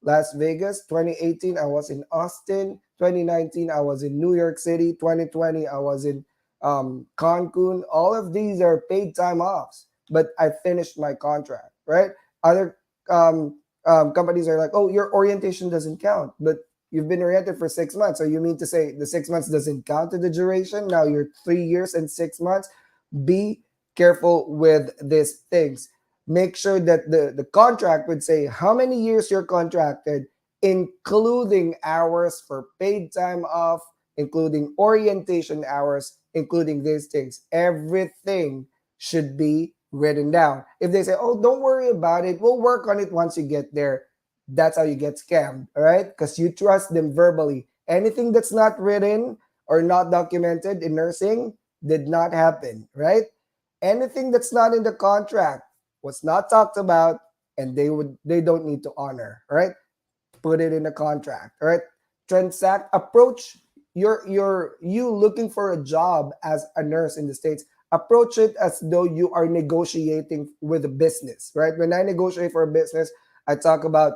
Las Vegas. 2018, I was in Austin. 2019, I was in New York City. 2020, I was in Cancun. All of these are paid time offs, but I finished my contract, right? Other companies are like, oh, your orientation doesn't count, but you've been oriented for 6 months. So you mean to say the 6 months doesn't count to the duration? Now you're 3 years and 6 months. Be careful with these things. Make sure that the contract would say how many years you're contracted, including hours for paid time off, including orientation hours, including these things. Everything should be written down. If they say, oh, don't worry about it, we'll work on it once you get there, that's how you get scammed, all right? Because you trust them verbally. Anything that's not written or not documented in nursing did not happen, right? Anything that's not in the contract was not talked about, and they don't need to honor, right? Put it in the contract, all right? Approach you looking for a job as a nurse in the States. Approach it as though you are negotiating with a business, right? When I negotiate for a business, I talk about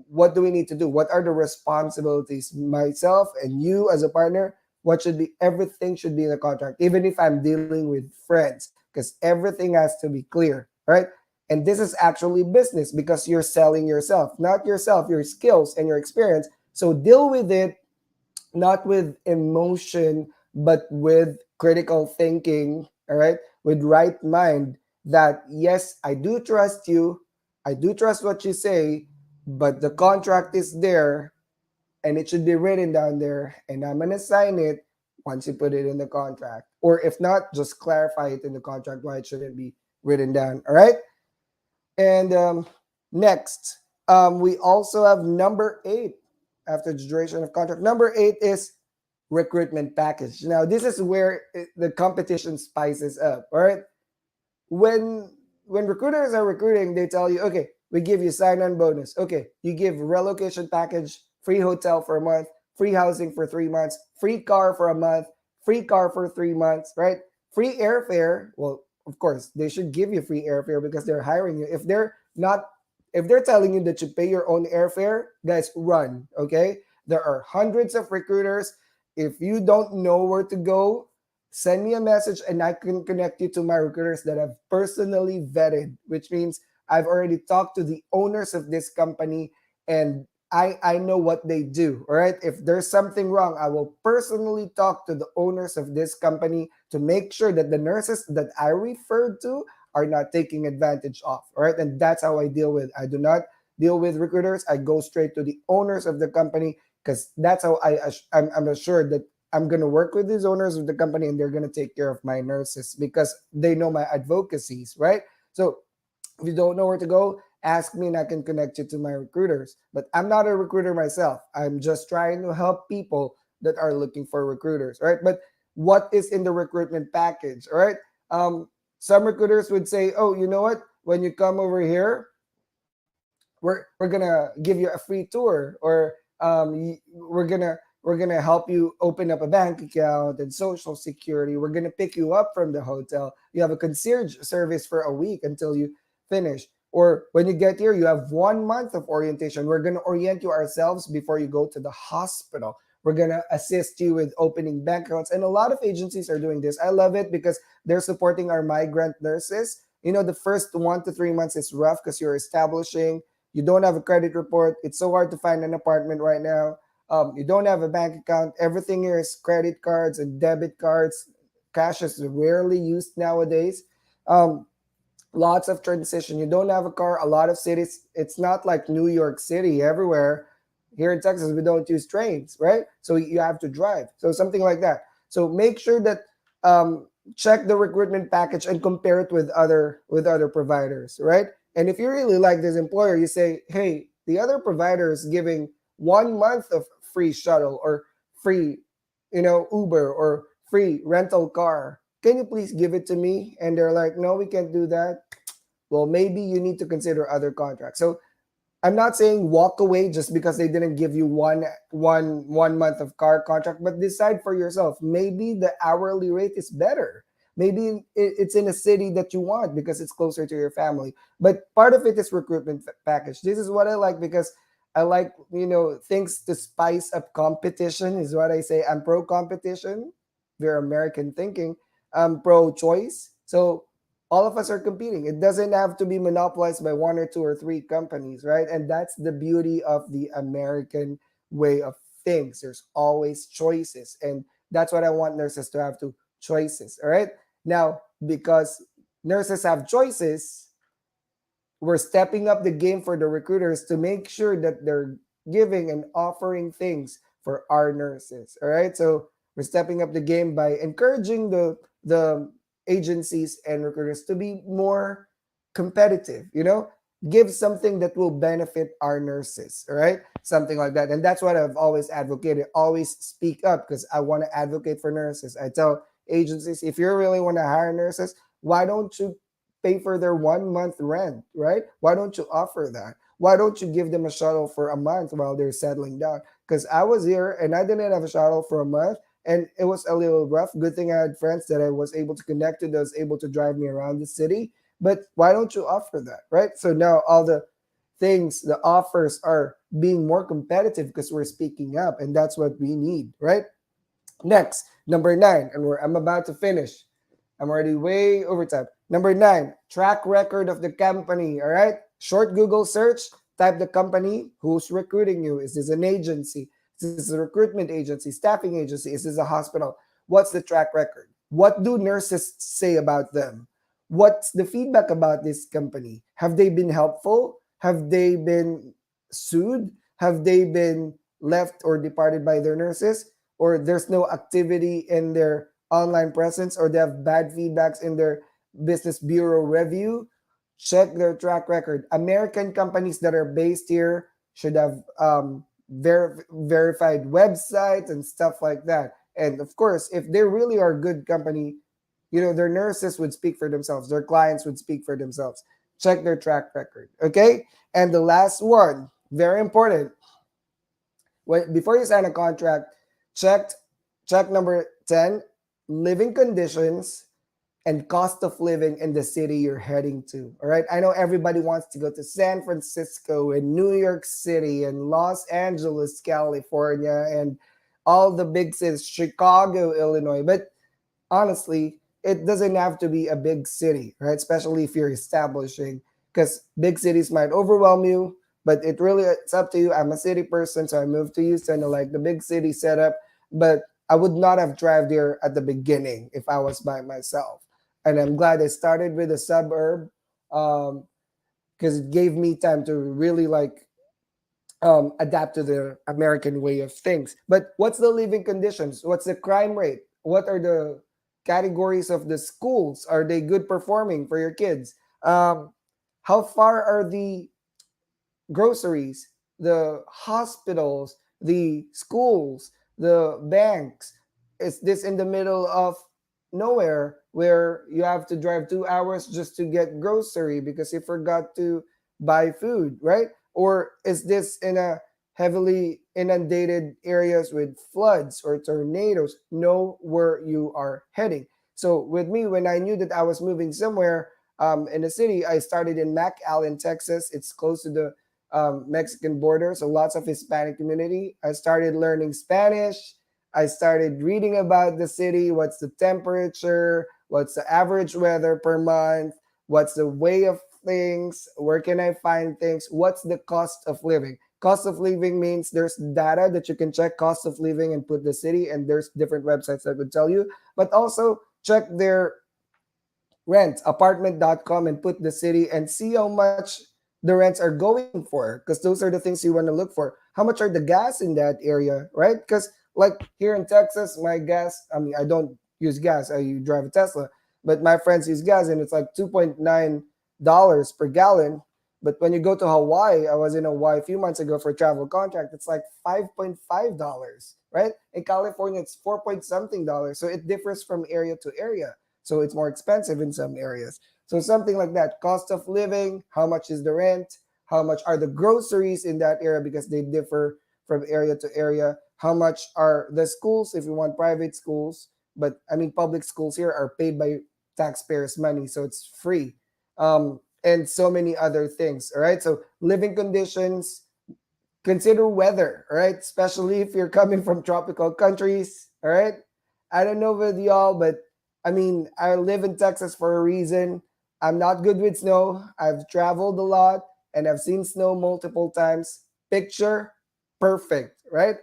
what do we need to do? What are the responsibilities? Myself and you as a partner, what should be, everything should be in the contract, even if I'm dealing with friends, because everything has to be clear, right? And this is actually business because you're selling yourself, not yourself, your skills and your experience. So deal with it not with emotion, but with critical thinking, all right? With right mind that, yes, I do trust you. I do trust what you say, but the contract is there and it should be written down there and I'm going to sign it once you put it in the contract. Or if not, just clarify it in the contract why it shouldn't be written down, all right? And next, we also have number 8 after the duration of contract. Number 8 is recruitment package. Now, this is where the competition spices up. All right, when recruiters are recruiting, they tell you, okay, we give you sign-on bonus. Okay, you give relocation package, free hotel for a month, free housing for 3 months, free car for a month, free car for 3 months, right? Free airfare. Well, of course, they should give you free airfare because they're hiring you. If they're not, if they're telling you that you pay your own airfare, guys, run. Okay, there are hundreds of recruiters. If you don't know where to go, send me a message and I can connect you to my recruiters that I've personally vetted, which means I've already talked to the owners of this company and I know what they do. All right. If there's something wrong, I will personally talk to the owners of this company to make sure that the nurses that I referred to are not taking advantage of. All right. And that's how I deal with. I do not deal with recruiters. I go straight to the owners of the company because that's how I'm assured that I'm going to work with these owners of the company and they're going to take care of my nurses because they know my advocacies, right? So if you don't know where to go, ask me and I can connect you to my recruiters. But I'm not a recruiter myself. I'm just trying to help people that are looking for recruiters, right? But what is in the recruitment package, all right? Some recruiters would say, oh, you know what? When you come over here, we're gonna give you a free tour, or we're gonna help you open up a bank account and social security. We're gonna pick you up from the hotel. You have a concierge service for a week until you finish. Or when you get here, you have 1 month of orientation. We're gonna orient you ourselves before you go to the hospital. We're gonna assist you with opening bank accounts. And a lot of agencies are doing this. I love it because they're supporting our migrant nurses. The first 1 to 3 months is rough because you're establishing, you don't have a credit report. It's so hard to find an apartment right now. You don't have a bank account. Everything here is credit cards and debit cards. Cash is rarely used nowadays. Um, Lots of transition. You don't have a car. A lot of cities, it's not like New York City everywhere. Here in Texas, we don't use trains, right? So you have to drive. So something like that. So make sure that check the recruitment package and compare it with other providers, right? And if you really like this employer, you say, hey, the other provider is giving 1 month of free shuttle or free, Uber or free rental car. Can you please give it to me? And they're like, no, we can't do that. Well, maybe you need to consider other contracts. So I'm not saying walk away just because they didn't give you one month of car contract, but decide for yourself. Maybe the hourly rate is better. Maybe it's in a city that you want because it's closer to your family. But part of it is recruitment package. This is what I like because I like, things to spice up competition is what I say. I'm pro competition. We're American thinking. I'm pro choice. So all of us are competing. It doesn't have to be monopolized by one or two or three companies, right? And that's the beauty of the American way of things. There's always choices. And that's what I want nurses to have to choices. All right. Now, because nurses have choices, we're stepping up the game for the recruiters to make sure that they're giving and offering things for our nurses. All right. So we're stepping up the game by encouraging the agencies and recruiters to be more competitive, give something that will benefit our nurses, all right? Something like that. And that's what I've always advocated. Always speak up because I want to advocate for nurses. I tell agencies, if you really want to hire nurses, why don't you pay for their 1 month rent, right? Why don't you offer that? Why don't you give them a shuttle for a month while they're settling down? Because I was here and I didn't have a shuttle for a month and it was a little rough. Good thing I had friends that I was able to connect to that was able to drive me around the city. But why don't you offer that, right? So now all the things, the offers are being more competitive because we're speaking up, and that's what we need, right? Next, number nine, and I'm about to finish. I'm already way over time. Number nine, track record of the company. All right. Short Google search, type the company, who's recruiting you. Is this an agency? Is this a recruitment agency, staffing agency? Is this a hospital? What's the track record? What do nurses say about them? What's the feedback about this company? Have they been helpful? Have they been sued? Have they been left or departed by their nurses? Or there's no activity in their online presence, or they have bad feedbacks in their business bureau review? Check their track record. American companies that are based here should have verified websites and stuff like that. And of course, if they really are a good company, their nurses would speak for themselves, their clients would speak for themselves. Check their track record. Okay. And the last one, very important, before you sign a contract, check number 10, living conditions and cost of living in the city you're heading to. All right. I know everybody wants to go to San Francisco and New York City and Los Angeles, California, and all the big cities, Chicago, Illinois. But honestly, it doesn't have to be a big city, right? Especially if you're establishing, because big cities might overwhelm you. But it's up to you. I'm a city person, so I moved to Houston. I like the big city setup, but I would not have driven there at the beginning if I was by myself. And I'm glad I started with a suburb, because it gave me time to really adapt to the American way of things. But what's the living conditions? What's the crime rate? What are the categories of the schools? Are they good performing for your kids? How far are the groceries, the hospitals, the schools, the banks? Is this in the middle of nowhere where you have to drive 2 hours just to get grocery because you forgot to buy food, right? Or is this in a heavily inundated areas with floods or tornadoes? Know where you are heading. So with me, when I knew that I was moving somewhere in the city, I started in McAllen, Texas. It's close to the Mexican border, so lots of Hispanic community. I started learning Spanish. I started reading about the city. What's the temperature? What's the average weather per month? What's the way of things? Where can I find things? What's the cost of living? Cost of living means there's data that you can check cost of living and put the city, and there's different websites that would tell you. But also check their rent, apartment.com, and put the city and see how much the rents are going for, because those are the things you want to look for. How much are the gas in that area, right? Because like here in Texas, my gas, I mean, I don't use gas, I drive a Tesla, but my friends use gas and it's like $2.9 per gallon. But when you go to Hawaii, I was in Hawaii a few months ago for a travel contract, it's like $5.5, right? In California, it's 4 point something dollars. So it differs from area to area. So it's more expensive in some areas. So something like that, cost of living, how much is the rent, how much are the groceries in that area, because they differ from area to area. How much are the schools if you want private schools, but I mean public schools here are paid by taxpayers' money, so it's free. And so many other things. All right. So living conditions, consider weather, all right? Especially if you're coming from tropical countries, all right? I don't know with y'all, but I mean, I live in Texas for a reason. I'm not good with snow. I've traveled a lot and I've seen snow multiple times. Picture perfect, right?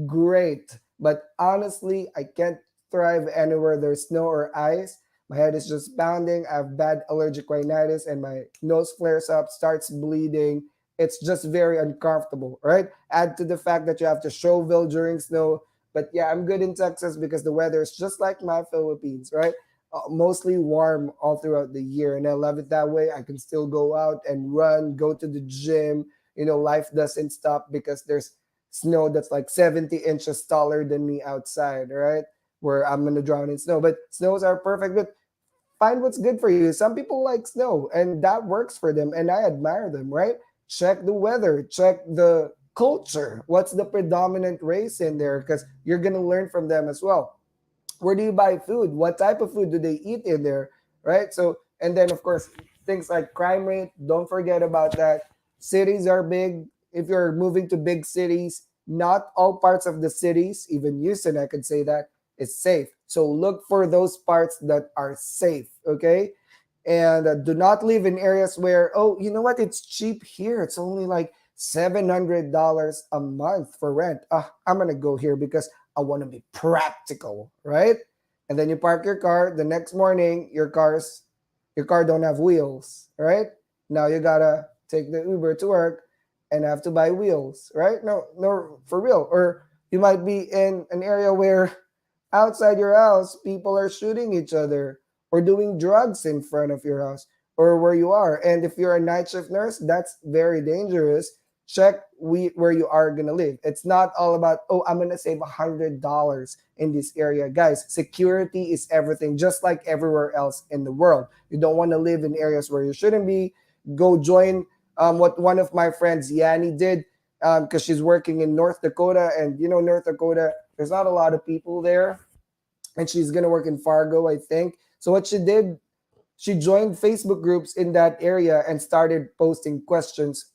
Great. But honestly, I can't thrive anywhere there's snow or ice. My head is just pounding. I have bad allergic rhinitis and my nose flares up, starts bleeding. It's just very uncomfortable, right? Add to the fact that you have to shovel during snow. But yeah, I'm good in Texas because the weather is just like my Philippines, right? Mostly warm all throughout the year. And I love it that way. I can still go out and run, go to the gym. Life doesn't stop because there's snow that's like 70 inches taller than me outside, right? Where I'm going to drown in snow. But snows are perfect. But find what's good for you. Some people like snow and that works for them. And I admire them, right? Check the weather, check the culture. What's the predominant race in there? Because you're going to learn from them as well. Where do you buy food? What type of food do they eat in there? Right? So, and then of course, things like crime rate, don't forget about that. Cities are big. if you're moving to big cities, not all parts of the cities, even Houston, I could say that, is safe. So look for those parts that are safe, okay? And do not live in areas where, oh, you know what, it's cheap here. It's only like $700 a month for rent. I'm gonna go here because I want to be practical, right? And then you park your car. The next morning, your car don't have wheels, right? Now you gotta take the Uber to work and have to buy wheels, right? No, no, for real. Or you might be in an area where outside your house, people are shooting each other or doing drugs in front of your house or where you are. And if you're a night shift nurse, that's very dangerous. Check where you are going to live. It's not all about, oh, I'm going to save $100 in this area. Guys, security is everything, just like everywhere else in the world. You don't want to live in areas where you shouldn't be. Go join what one of my friends, Yanni, did because she's working in North Dakota. And you know, North Dakota, there's not a lot of people there. And she's going to work in Fargo, I think. So what she did, she joined Facebook groups in that area and started posting questions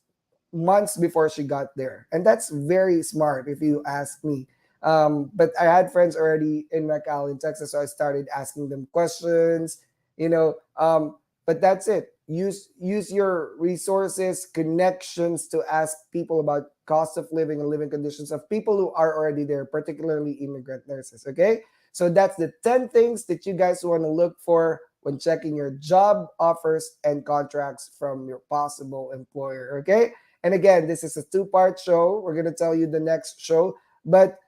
months before she got there. And that's very smart, if you ask me. But I had friends already in McAllen, Texas, so I started asking them questions, you know. But that's it. Use your resources, connections to ask people about cost of living and living conditions of people who are already there, particularly immigrant nurses. Okay, so that's the 10 things that you guys want to look for when checking your job offers and contracts from your possible employer. Okay. And again, this is a two-part show. We're gonna tell you the next show. But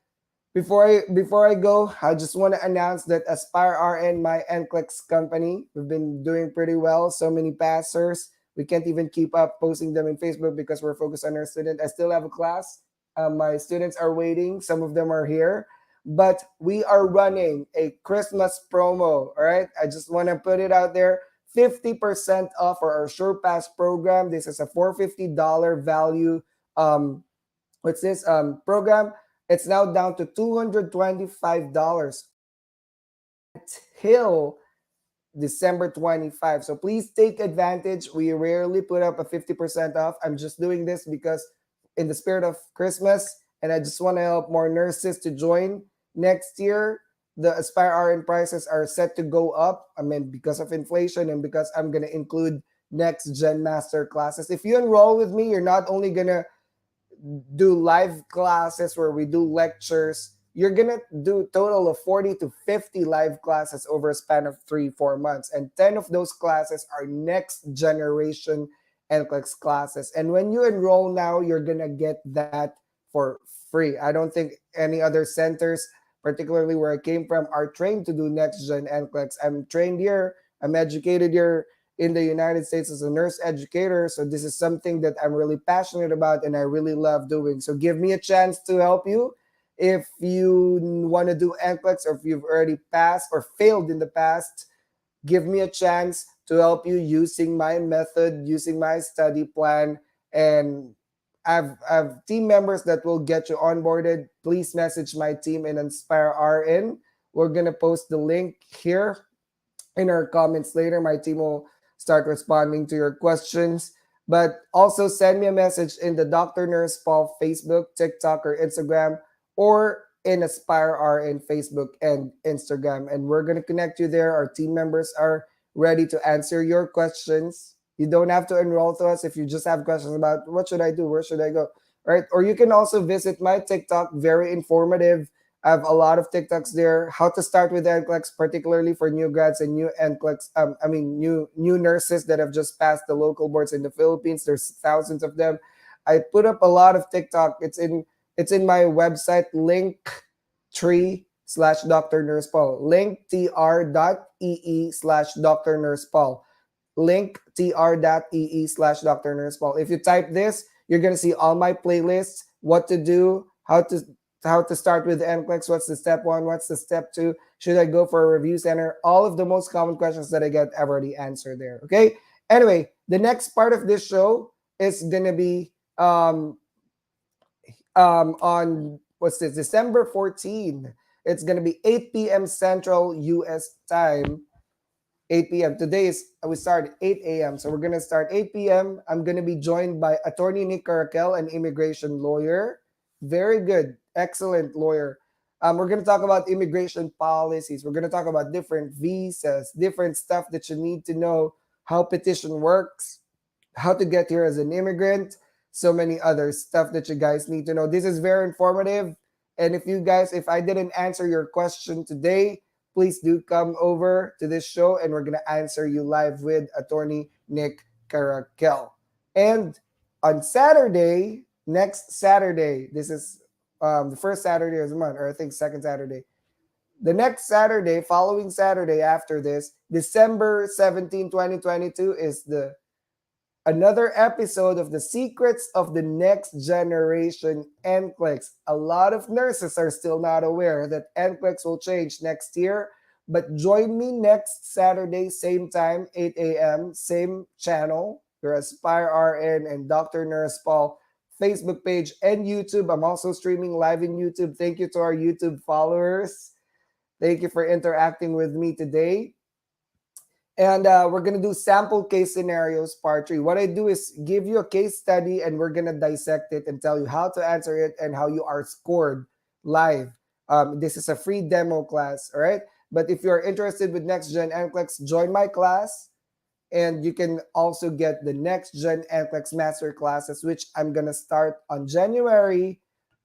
before I go, I just want to announce that Aspire RN, my NCLEX company, we've been doing pretty well. So many passers. We can't even keep up posting them in Facebook because we're focused on our student. I still have a class. My students are waiting. Some of them are here. But we are running a Christmas promo. All right. I just want to put it out there. 50% off for our SurePass program. This is a $450 value. What's this program? It's now down to $225 till December 25. So please take advantage. We rarely put up a 50% off. I'm just doing this because in the spirit of Christmas, and I just want to help more nurses to join next year. The Aspire RN prices are set to go up. I mean, because of inflation and because I'm going to include next gen master classes. If you enroll with me, you're not only going to do live classes where we do lectures. You're gonna do a total of 40 to 50 live classes over a span of 3-4 months, and 10 of those classes are next generation NCLEX classes. And when you enroll now, you're gonna get that for free. I don't think any other centers, particularly where I came from, are trained to do next gen NCLEX. I'm trained here, I'm educated here in the United States as a nurse educator. So this is something that I'm really passionate about and I really love doing. So give me a chance to help you. If you want to do NCLEX or if you've already passed or failed in the past, give me a chance to help you using my method, using my study plan. And I've team members that will get you onboarded. Please message my team in Inspire RN. We're going to post the link here in our comments later. My team will start responding to your questions. But also send me a message in the Dr. Nurse Paul Facebook, TikTok, or Instagram, or in Aspire RN Facebook and Instagram. And we're going to connect you there. Our team members are ready to answer your questions. You don't have to enroll to us if you just have questions about what should I do, where should I go, right? Or you can also visit my TikTok, very informative. I have a lot of TikToks there. How to start with NCLEX, particularly for new grads and new NCLEX. New nurses that have just passed the local boards in the Philippines. There's thousands of them. I put up a lot of TikTok. It's in my website, link.tree/DrNursePaul. linktr.ee/DrNursePaul. linktr.ee/DrNursePaul. If you type this, you're gonna see all my playlists, what to do, how to start with NCLEX, what's the step 1, what's the step 2, should I go for a review center? All of the most common questions that I get, I've already answered there. Okay. Anyway, the next part of this show is gonna be on what's this, December 14. It's gonna be 8 p.m. Central US time. 8 p.m. Today we start at 8 a.m. So we're gonna start 8 p.m. I'm gonna be joined by Attorney Nick Caracal, an immigration lawyer. Very good, excellent lawyer. We're gonna talk about immigration policies. We're gonna talk about different visas, different stuff that you need to know, how petition works, how to get here as an immigrant, so many other stuff that you guys need to know. This is very informative. And if I didn't answer your question today, please do come over to this show and we're going to answer you live with Attorney Nick Caracal. And on Saturday, next Saturday, this is the first Saturday of the month, or I think second Saturday. The next Saturday, following Saturday after this, December 17, 2022, is another episode of The Secrets of the Next Generation NCLEX. A lot of nurses are still not aware that NCLEX will change next year, but join me next Saturday, same time, 8 a.m., same channel, your Aspire RN and DrNursePaul Facebook page and YouTube. I'm also streaming live in YouTube. Thank you to our YouTube followers. Thank you for interacting with me today. And we're going to do sample case scenarios part 3. What I do is give you a case study and we're going to dissect it and tell you how to answer it and how you are scored live. This is a free demo class, all right? But if you're interested with Next Gen NCLEX, join my class. And you can also get the Next Gen NCLEX Master Classes, which I'm going to start on January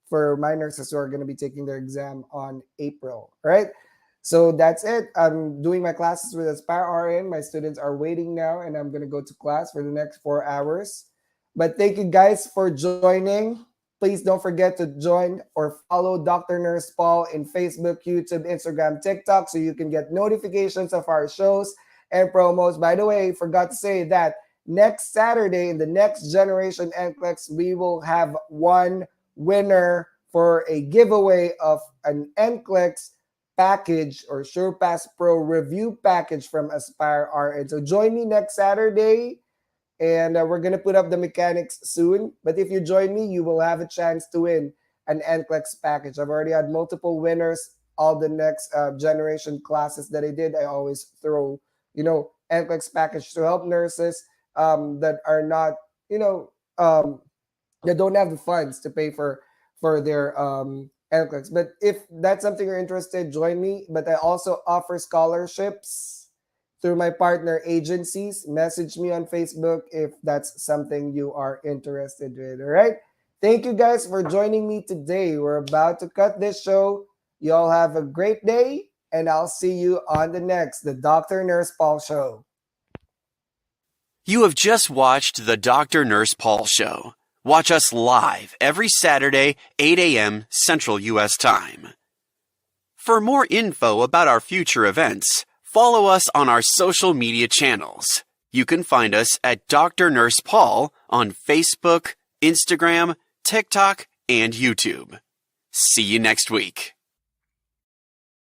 for my nurses who are going to be taking their exam on April, all right? So that's it. I'm doing my classes with Aspire RN. My students are waiting now, and I'm going to go to class for the next 4 hours. But thank you guys for joining. Please don't forget to join or follow Dr. Nurse Paul in Facebook, YouTube, Instagram, TikTok, so you can get notifications of our shows and promos. By the way, forgot to say that next Saturday in the Next Generation NCLEX, we will have one winner for a giveaway of an NCLEX package or SurePass Pro review package from Aspire RN. So join me next Saturday, and we're going to put up the mechanics soon. But if you join me, you will have a chance to win an NCLEX package. I've already had multiple winners. All the Next Generation classes that I did, I always throw, NCLEX package to help nurses that are not, that don't have the funds to pay for their NCLEX. But if that's something you're interested, join me. But I also offer scholarships through my partner agencies. Message me on Facebook if that's something you are interested with. All right. Thank you guys for joining me today. We're about to cut this show. You all have a great day, and I'll see you on the Dr. Nurse Paul Show. You have just watched the Dr. Nurse Paul Show. Watch us live every Saturday, 8 a.m. Central U.S. Time. For more info about our future events, follow us on our social media channels. You can find us at Dr. Nurse Paul on Facebook, Instagram, TikTok, and YouTube. See you next week.